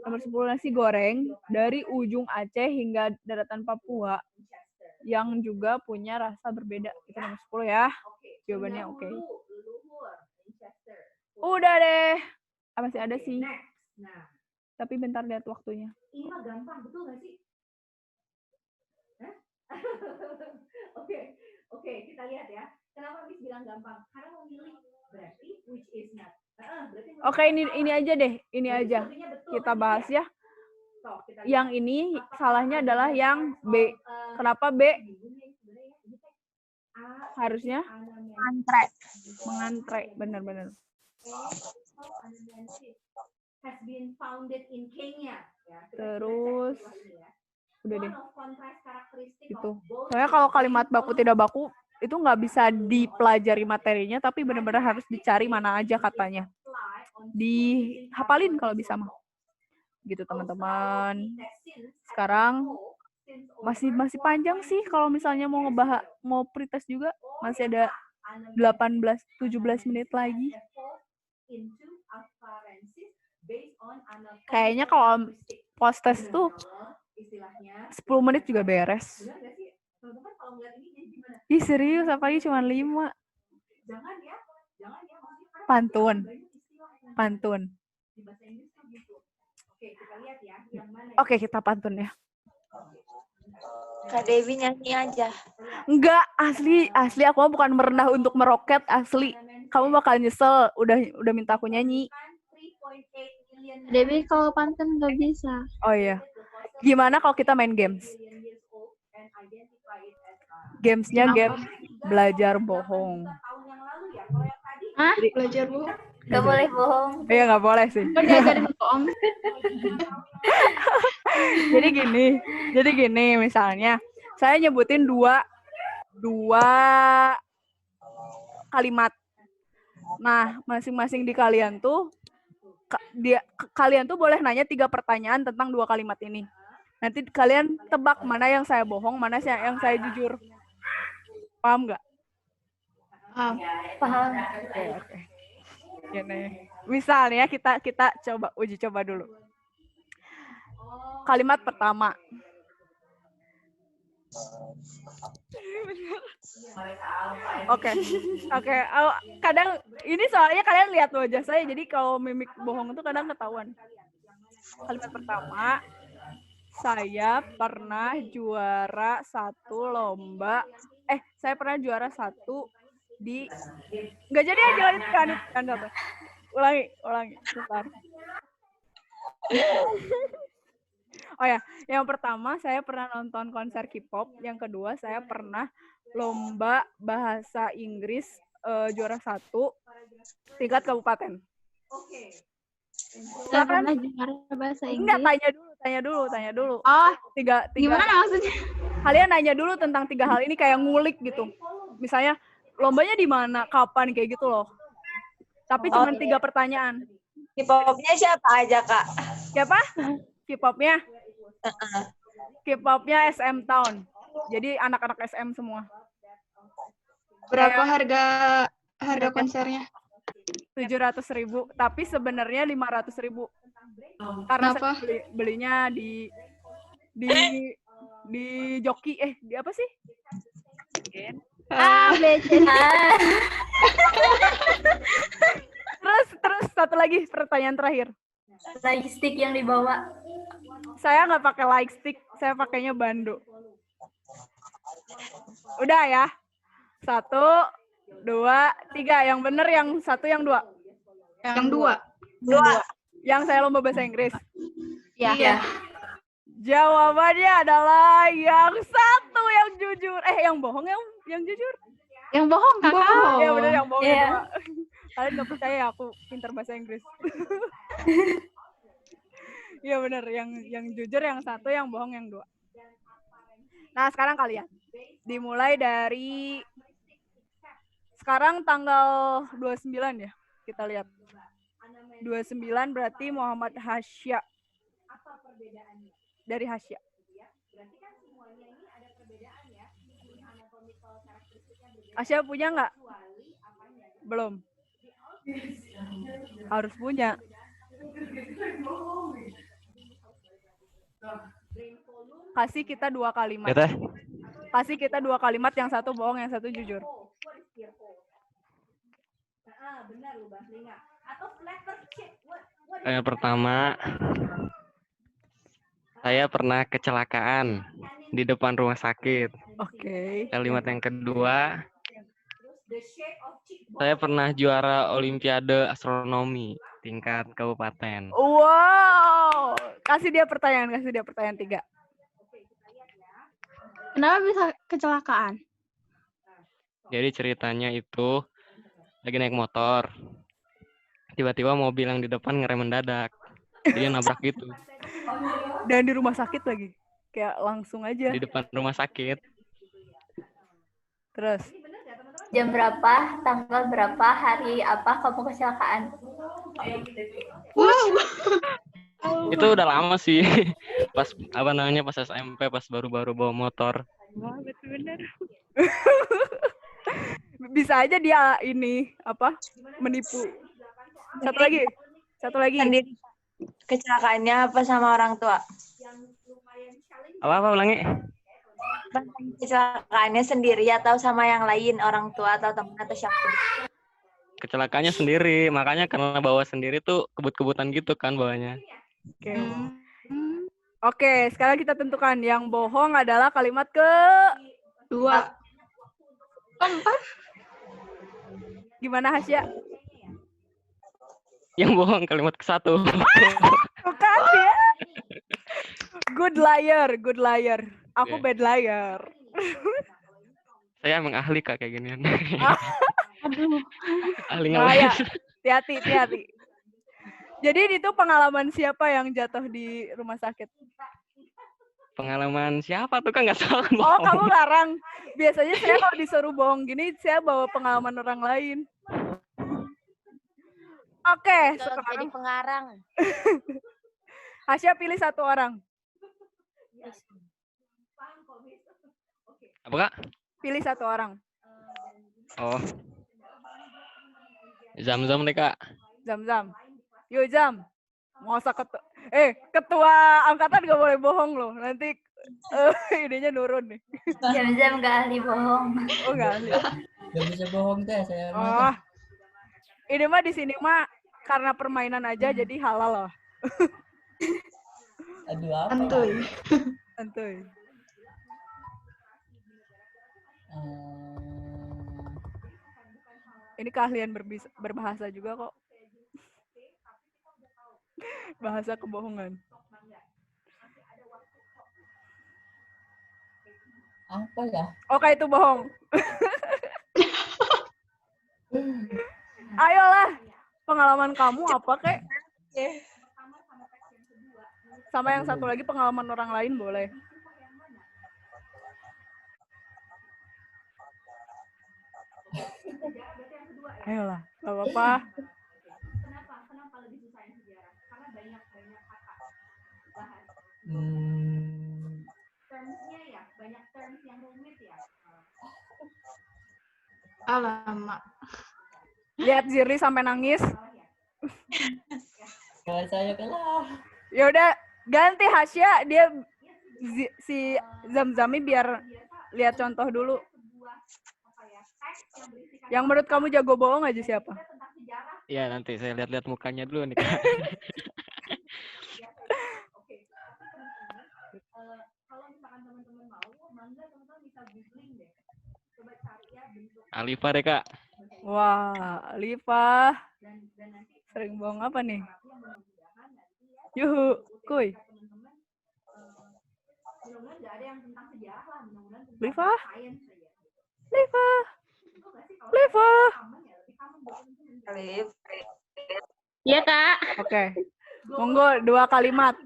Nomor 10 nasi goreng dari ujung Aceh hingga daratan Papua yang juga punya rasa berbeda. Itu nomor 10 ya. Jawabannya oke. Udah deh. Masih ada sih. Nah, tapi bentar lihat waktunya. ini mah gampang, betul nggak sih? Oke, kita lihat ya. Kenapa Miss bilang gampang? Karena memilih berarti which is not. Oke, ini aja deh. Ini aja. Kita bahas ya. Yang ini salahnya adalah yang B. Kenapa B? Harusnya mengantre. Benar-benar. Has been founded in Kenya. Ya, terus udah deh. Itu. Soalnya kalau kalimat baku tidak baku itu nggak bisa dipelajari materinya, tapi benar-benar harus dicari mana aja katanya. Dihafalin kalau bisa mah. Gitu teman-teman. Sekarang masih panjang sih kalau misalnya mau pretest juga masih ada 17 menit lagi. Kayaknya kalau post test tuh 10 menit juga beres. Ih serius, apalagi cuma 5. Pantun. Oke, kita pantun ya. Kak Dewi nyanyi aja. Enggak, asli aku bukan merendah untuk meroket, asli. Kamu bakal nyesel udah minta aku nyanyi. Dewi kalau pantun nggak bisa. Oh iya. Gimana kalau kita main games? Gamesnya game belajar bohong. Hah? Belajar bohong? Nggak boleh bohong. Iya nggak boleh sih. Kan diajarin bohong. Jadi gini, misalnya saya nyebutin dua kalimat. Nah, masing-masing di kalian tuh kalian tuh boleh nanya 3 pertanyaan tentang 2 kalimat ini. Nanti kalian tebak mana yang saya bohong, mana yang saya jujur. Paham nggak? Paham. Oke. Gini. Misalnya kita uji coba dulu. Kalimat pertama. Oke. Kadang ini soalnya kalian lihat wajah saya, jadi kalau mimik bohong itu kadang ketahuan. Kalimat pertama, saya pernah juara 1 lomba. Saya pernah juara 1 di. Nggak jadi aja kan. Ulangi. Bentar. Oh ya, yang pertama saya pernah nonton konser K-pop. Yang kedua saya pernah lomba bahasa Inggris juara 1 tingkat kabupaten. Saya pernah juara bahasa Inggris. Enggak, tanya dulu. Oh, tiga. Gimana maksudnya? Kalian nanya dulu tentang 3 hal ini kayak ngulik gitu. Misalnya lombanya di mana, kapan, kayak gitu loh. Tapi cuma 3 pertanyaan. K-popnya siapa aja, Kak? Siapa? K-popnya? K-popnya SM Town. Jadi anak-anak SM semua. Berapa harga konsernya? 700.000, tapi sebenarnya 500.000. Karena saya belinya di joki, di apa sih? Terus satu lagi pertanyaan terakhir. Light stick yang dibawa. Saya nggak pakai light stick, saya pakainya bando. Udah ya. 1, 2, 3. Yang bener yang 1, yang 2. Yang 2. Yang saya lomba bahasa Inggris. Iya. Jawabannya adalah yang 1, yang jujur. Yang bohong yang jujur. Yang bohong, Kakak. Iya bener, yang bohong. Iya. Kalian nggak percaya aku pintar bahasa Inggris. Iya bener, yang jujur yang 1, yang bohong yang 2. Nah sekarang kalian dimulai dari sekarang tanggal 29 ya, kita lihat. 29 berarti Muhammad Hasya. Dari Hasya. Hasya punya nggak? Belum. Harus punya. Kasih kita 2 kalimat. Ya, Teh. Kasih kita 2 kalimat, yang 1 bohong, yang 1 jujur. Yang pertama, saya pernah kecelakaan di depan rumah sakit. Oke. Kalimat yang kedua, saya pernah juara Olimpiade Astronomi tingkat kabupaten. Wow. Kasih dia pertanyaan 3. Kenapa bisa kecelakaan? Jadi ceritanya itu lagi naik motor. Tiba-tiba mobil yang di depan ngerem mendadak. Dia nabrak gitu. Dan di rumah sakit lagi. Kayak langsung aja. Di depan rumah sakit. Terus? Jam berapa, tanggal berapa, hari apa kamu kecelakaan? Itu udah lama sih. Pas pas SMP, pas baru-baru bawa motor. Wah, betul-benar. Bisa aja dia ini menipu. Satu lagi. Sendiri. Kecelakaannya apa sama orang tua? Apa ulangi? Kecelakaannya sendiri atau sama yang lain, orang tua atau teman atau siapa? Kecelakaannya sendiri, makanya karena bawa sendiri tuh kebut-kebutan gitu kan bawanya. Oke. Oke, sekarang kita tentukan yang bohong adalah kalimat ke 2. Gimana Hasya? Yang bohong kalimat ke-1. Bukan ya? Good liar. Aku Yeah. bad liar. Saya emang ahli Kak kayak ginian. Aduh. Ahli Bahaya. ngeles. Hati-hati. Jadi itu pengalaman siapa yang jatuh di rumah sakit? Pengalaman siapa tuh kan nggak salah. Oh, kamu larang. Biasanya saya kalau disuruh bohong gini, saya bawa pengalaman orang lain. Oke, Kalau jadi sekarang pengarang. Hasya pilih satu orang. Apa Kak? Pilih satu orang. Oh. Zam-zam deh Kak. Zam-zam. Yuk Zam. Masa ketua angkatan gak boleh bohong loh. Nanti idenya nurun nih. Jam-jam gak ahli bohong. Oh gak ahli. Gak bisa bohong teh saya. Oh. Ini mah di sini mah karena permainan aja jadi halal loh. Aduh apa? Santuy. Santuy. Ini keahlian berbahasa juga kok. Bahasa kebohongan. Apa ya? Oke, itu bohong. Ayolah, pengalaman kamu apa kek? Sama yang satu lagi pengalaman orang lain boleh. Ayolah, gak apa-apa. Kenapa lebih susah yang sejarah? Karena banyak kata bahasa. Termsnya ya, banyak terms yang rumit ya. Alamak. Lihat Zirli sampai nangis. Kalau saya kalah. Ya udah, ganti Hasya, dia si Zamzami biar lihat contoh dulu. Yang menurut kamu jago bohong aja siapa? Iya, nanti saya lihat-lihat mukanya dulu nih Kak. Kalau misalkan teman-teman mau, mangga teman-teman bisa googling deh. Coba cari ya bentuk. Alifa deh Kak. Wah, Alifa. Sering bohong apa nih? Yuhu, kuy. Mudah-mudahan nggak ada yang tentang sejarah lah, mudah-mudahan tentang Lifa. sains saja. Lifa. Lifa. Alif. Iya, Kak. Oke. Monggo 2 kalimat.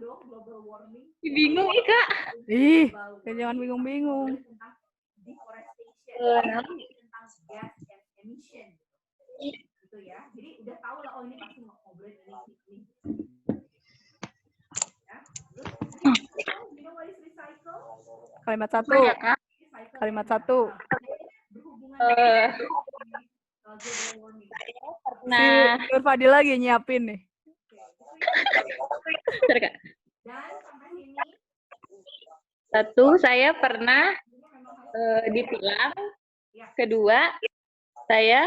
Bingung nih, Kak. Ih, jangan bingung-bingung. Tentang gas and emission. Gitu ya. Jadi udah tahu lah, oh ini pasti mau ngobrol ini. Ya. Terus, you know what is recycle? Kalimat 1. Iya, Kak. Kalimat 1. Berhubungan global warming. Nah, Si Nur Fadil lagi nyiapin nih. bentar, Kak. Dan sampai sini 1, saya pernah ditilang. 2, saya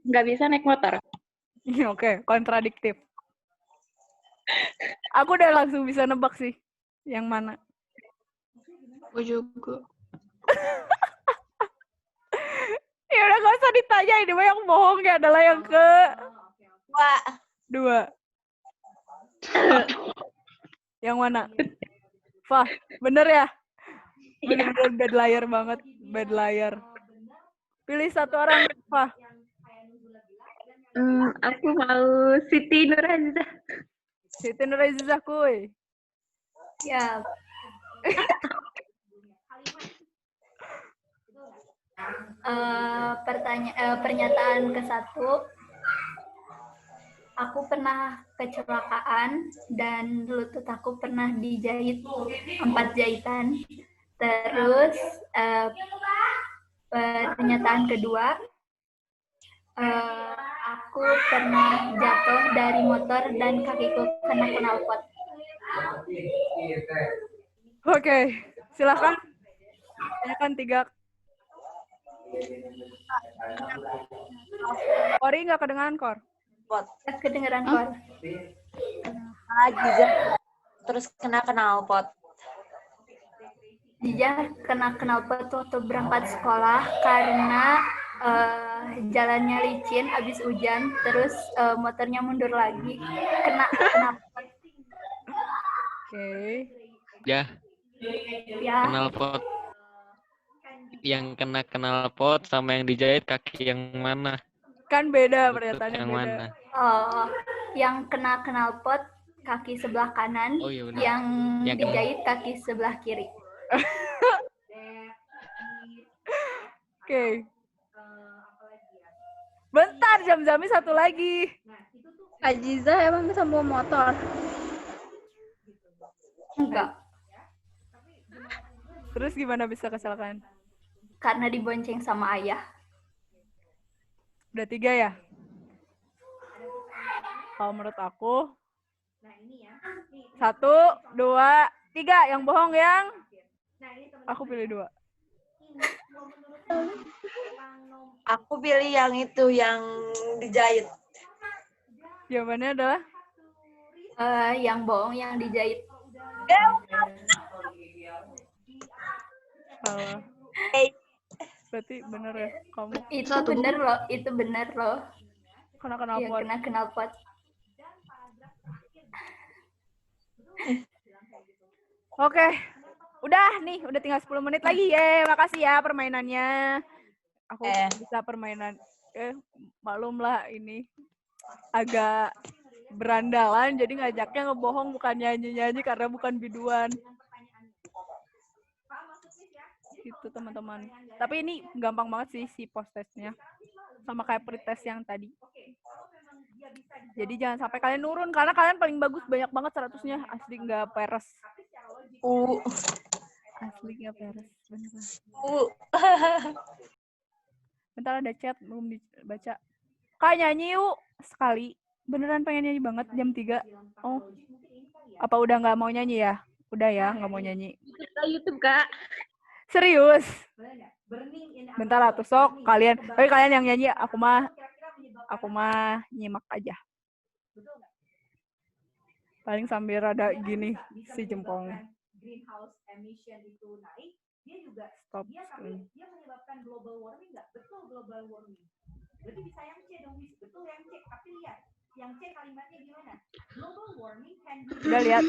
nggak bisa naik motor. Oke, kontradiktif. Aku udah langsung bisa nebak sih. Yang mana? Aku juga. Ya udah gak usah ditanya, ini mah yang bohongnya adalah yang ke Wah, 2. Yang mana? Fah, bener ya? Bener-bener bad liar banget. Bad liar. Pilih satu orang, Fah. Aku mau Siti Nurhalizah. Siti Nurhalizah, kuy. Ya, pernyataan ke-1, aku pernah kecelakaan dan lutut aku pernah dijahit 4 jahitan. Terus pernyataan kedua, aku pernah jatuh dari motor dan kakiku kena knalpot. Oke, silakan. Tanyakan 3. Kori nggak kedengaran, Kor? pot. Kedengeran Kor. Juga. Terus kena knalpot. Dia kena knalpot waktu berangkat sekolah karena jalannya licin habis hujan, terus motornya mundur lagi, kena knalpot. Oke. Ya, Ya, knalpot. Yang kena knalpot sama yang dijahit kaki yang mana? Kan beda Lutut pernyataannya yang beda. mana? oh, yang kena knalpot kaki sebelah kanan, Oh iya benar. yang Yang kena. dijahit kaki sebelah kiri. Oke. Bentar, Jam-Jami satu lagi. Ajiza emang bisa bawa motor? Enggak, Terus gimana bisa kecelakaan? karena dibonceng sama ayah. Udah 3 ya? Kalau menurut aku, 1, 2, 3. Yang bohong yang? Aku pilih 2. Aku pilih yang itu, yang dijahit. Jawabannya adalah? Yang bohong yang dijahit. Salah. Berarti bener ya kamu? Itu bener loh. Kena Iya, knalpot. kena knalpot. Oke. Udah nih, udah tinggal 10 menit lagi. Makasih ya permainannya. Aku bisa permainan. Maklum lah ini agak berandalan, jadi ngajaknya ngebohong bukan nyanyi-nyanyi karena bukan biduan. Gitu teman-teman. Tapi ini gampang banget sih si post testnya. Sama kayak pretest yang tadi. Jadi jangan sampai kalian nurun karena kalian paling bagus, banyak banget 100-nya. Asli nggak peres. Asli nggak peres. Beneran. Bentar ada chat belum dibaca. Kak nyanyi yuk sekali. Beneran pengen nyanyi banget jam 3. Oh. Apa udah nggak mau nyanyi ya? Udah ya nggak mau nyanyi. YouTube, Kak. Serius? Bentar lah tuh sok kalian. Tapi kalian yang nyanyi, aku mah nyimak aja. Paling sambil rada gini si jempol. Stop. Dia menyebabkan global warming nggak? Betul global warming. Berarti bisa yang C dong, betul yang C. Tapi lihat, yang C kalimatnya gimana? Global warming can be. Udah lihat.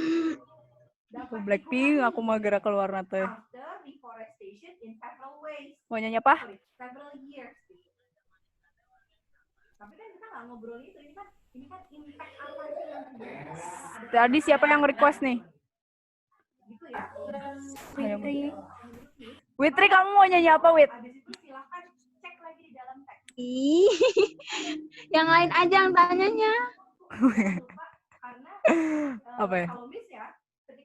Aku Blackpink, aku mau gerak keluar nanti. Mau nyanyi apa? Tapi kan kita nggak ngobrol itu. Ini kan impact apa sih yang terjadi? Tadi siapa yang request nih? Gitu ya. Witri, kamu mau nyanyi apa, Wit? Habis itu silakan cek lagi di dalam teks. Yang lain aja yang tanyanya. Apa ya? Kalau miss ya,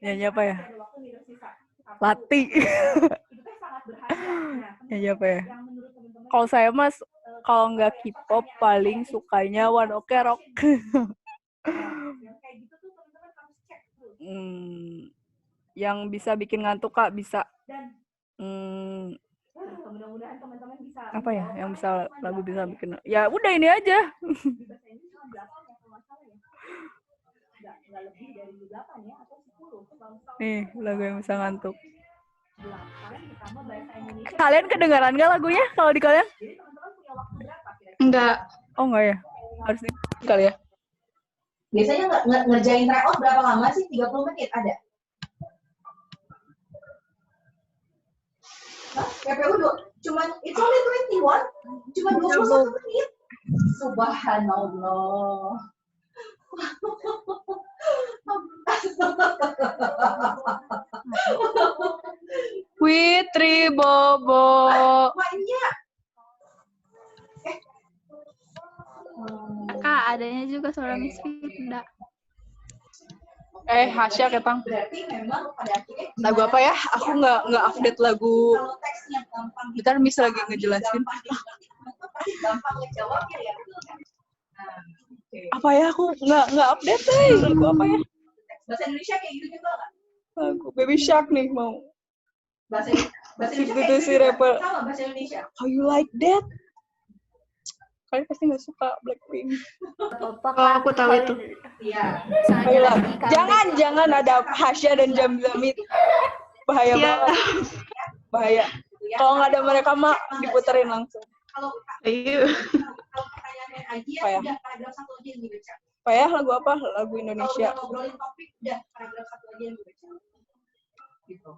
Nyanyi apa ya? ada waktu nih tersisa. Lati. Itu kan sangat berharga. Nyanyi apa ya? Yang menurut teman-teman Kalau saya mas, kalau nggak K-pop paling sukanya One Ok Rock. yang kayak gitu tuh teman-teman harus cek dulu. Yang bisa bikin ngantuk Kak, bisa. Dan mudah-mudahan teman-teman bisa Apa ya? Yang bisa lagu bisa bikin. Ya udah ini aja. di bahasa Inggris cuma 8 ya kalau nggak salah ya. Nggak lebih dari 8 ya atau 10. Nih, lagu yang bisa ngantuk. 8 ditambah bahasa Indonesia. Kalian kedengaran nggak lagunya kalau di kalian? Jadi teman-teman punya waktu berapa kira-kira? Enggak. Oh enggak ya? Harus di kali ya? Biasanya ngerjain tryout berapa lama sih? 30 menit ada? Hah? PPU cuman it's only 21, cuma 21 menit. Subhanallah. Witri Bobo. Maknya. Kak, adanya juga suara Miss Firda. Hasya ketang. Berarti memang pada akhirnya Lagu apa ya? Aku nggak update lagu. kalau teksnya gampang Bentar Miss lagi ngejelasin. pasti gampang ngejawabnya ya. Nah, Apa ya? Aku nggak update deh. Lagu apa ya? bahasa Indonesia kayak gitu juga nggak? Lagu Baby Shark nih mau. Bahasa Indonesia kayak Gitu gitu si juga. rapper. Sama bahasa Indonesia. How you like that? Kalian pasti nggak suka Blackpink. Oh, aku tahu itu. Iya. Ayolah. Jangan ada Hasya dan Jam-Jamit. Bahaya banget. Bahaya. Kalau nggak ada mereka mah diputerin langsung. Kalau Ayo. pertanyaannya aja Apa ya? udah paragraf 1 aja yang dibaca. Apa ya? Lagu apa? Lagu Kalau Indonesia. udah ngobrolin topik udah paragraf 1 aja yang dibaca. Gitu.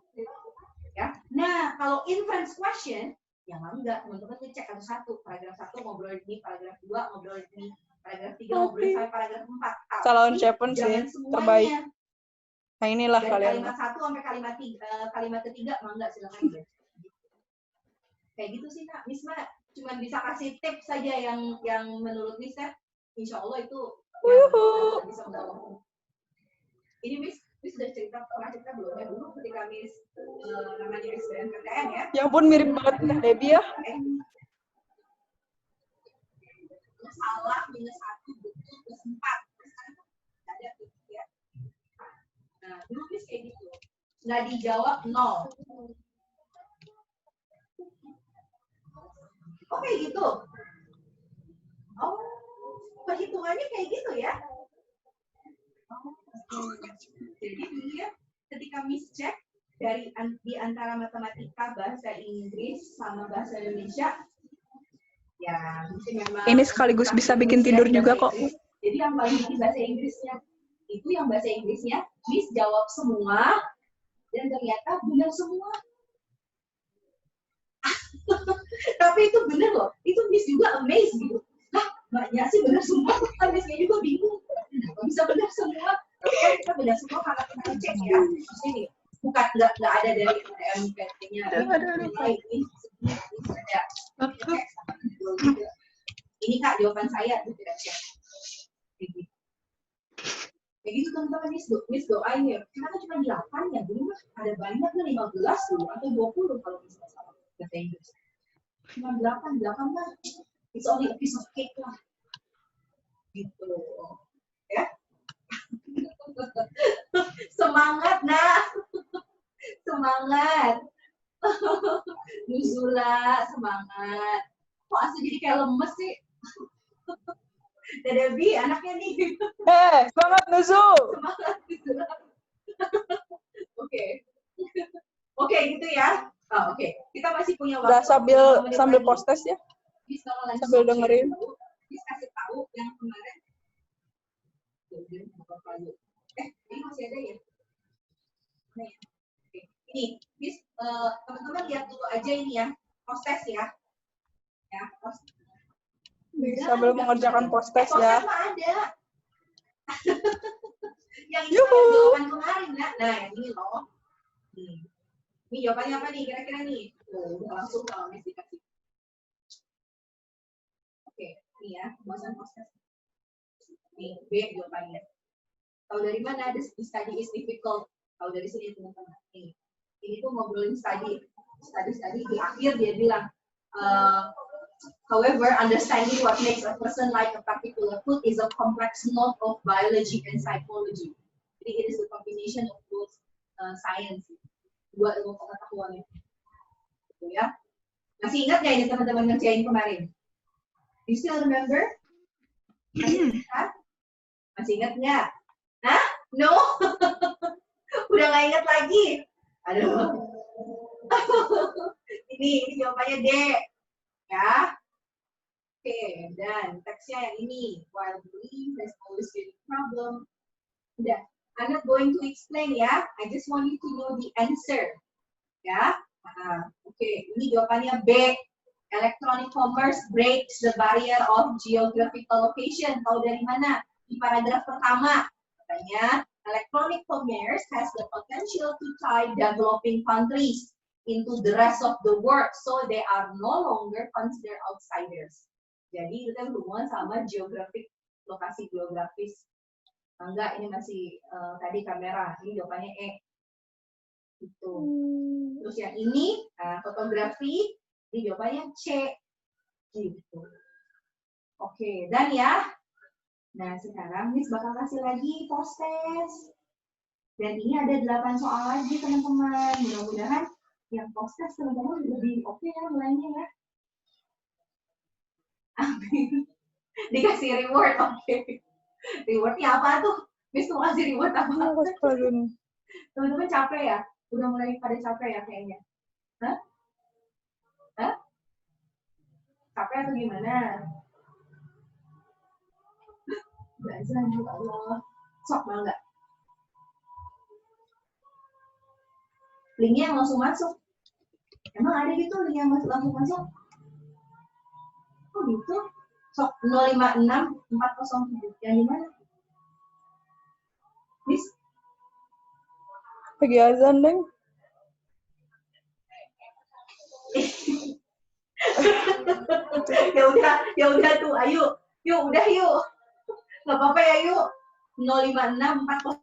Ya. Nah, kalau inference question yang enggak, teman-teman ngecek satu-satu. Paragraf 1 ngobrolin ini, paragraf 2 ngobrolin ini, paragraf 3 ngobrolin sampai paragraf 4. Salon Chapin sih terbaik. Nah inilah Dari kalian. kalimat 1 sampai kalimat ketiga, mah enggak silakan dibaca. Kayak gitu sih Kak. Miss mah cuma bisa kasih tips saja yang menurut Miss kan, insya Allah itu yang bisa menolong. Ini Miss sudah pernah cerita belum ya dulu ketika Miss namanya SBMPTN ya? Ya ampun, mirip banget Kak Debbie ya. Salah -1 betul +4 ada gitu ya. Nah dulu Miss kayak gitu, nggak dijawab 0. Oh kayak gitu. Oh perhitungannya kayak gitu ya. Jadi dia ketika Miss cek di antara matematika, bahasa Inggris sama bahasa Indonesia, ya memang Ini sekaligus bisa bikin tidur juga kok. Jadi yang paling bikin bahasa Inggrisnya itu yang bahasa Inggrisnya Miss jawab semua dan ternyata benar semua. Tapi itu benar loh, itu Miss juga amazed gitu. Hah, mbaknya sih benar semua, kan Missnya juga bingung. Bisa benar semua, tapi kan kita benar semua karena kita cek ya. Ini bukan nggak ada dari MPT-nya. Ini Kak jawaban saya itu tidak cek. Kayak gitu teman-teman, Miss doain ya. Kenapa cuma 8 ya? Dulu ada banyak nih 15 dulu atau 20 kalau misalnya salah bahasa Inggris. Cuma 8 mah it's only a piece of cake lah. Gitu. Ya. Semangat nah. Semangat. Nuzula, semangat. Kok asli jadi kayak lemes sih? Debbie, anaknya nih. Semangat Nuzul. Semangat Nuzula. Oke. Oke, gitu ya. Oh, oke. Kita masih punya waktu. Udah sambil post test ya. Sambil dengerin. Bisa kasih tahu yang kemarin. Ini masih ada ya? Nah, ya. Oke. Ini, teman-teman lihat dulu aja ini ya. Post test ya. Ya, post. Sambil mengerjakan post test ya. Post test mah ada. Yang ini jawaban kemarin ya. Nah, yang ini loh. Ini jawabannya apa nih kira-kira nih? Udah langsung kalau Miss dikasih. Oke, ini ya, pembahasan post test. Nih, B jawabannya. Tahu dari mana? The study is difficult. Tahu dari sini teman-teman. Ini tuh ngobrolin study di akhir dia bilang, however, understanding what makes a person like a particular food is a complex knot of biology and psychology. Jadi it is a combination of both science, dua ilmu pengetahuan itu ya. Masih ingat nggak ini teman-teman ngerjain kemarin? You still remember? Masih ingat nggak? Hah? No? Udah nggak ingat lagi? Aduh. Ini jawabannya D. Ya. Oke, dan teksnya yang ini. While belief has always been a problem. Udah. I'm not going to explain ya. I just want you to know the answer. Ya. Oke, ini jawabannya B. Electronic commerce breaks the barrier of geographical location. Tahu dari mana? Di paragraf pertama. Katanya, electronic commerce has the potential to tie developing countries into the rest of the world, so they are no longer considered outsiders. Jadi itu kan hubungan sama geografik, lokasi geografis. Enggak, ini masih tadi kamera. Ini jawabannya E. Itu. Terus yang ini fotografi, ini jawabannya C. Gitu. Oke, dan ya. Nah, sekarang Miss bakal kasih lagi post test. Dan ini ada 8 soal lagi, teman-teman. Mudah-mudahan yang post test teman-teman lebih oke ya nilainya ya. Amin. Dikasih reward, oke. Rewardnya apa tuh? Miss mau kasih reward apa? Teman-teman capek ya? Udah mulai pada capek ya kayaknya? Hah? Hah? Capek atau gimana? Belajar ya Allah. Sok bangga. Linknya yang langsung masuk. Emang ada gitu link yang langsung masuk? Oh gitu? Sok 056 407. Yang di mana? Miss? Lagi azan, Deng. Ya udah tuh, ayo. Yuk, udah yuk. Nggak apa-apa ya, yuk. 056 40.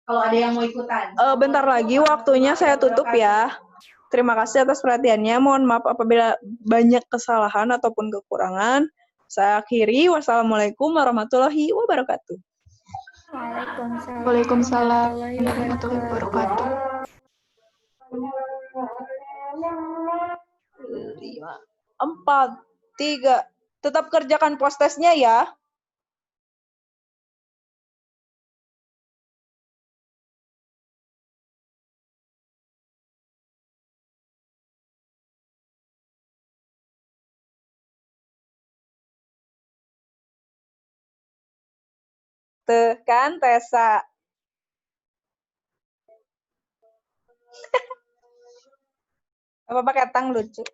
Kalau ada yang mau ikutan. Bentar lagi waktunya saya tutup ya. Terima kasih atas perhatiannya. Mohon maaf apabila banyak kesalahan ataupun kekurangan. Saya akhiri. Wassalamualaikum warahmatullahi wabarakatuh. Waalaikumsalam warahmatullahi wabarakatuh. 5, 4, 3. Tetap kerjakan post-testnya ya. Tuh kan, Tessa. Apa pakai tang lucu?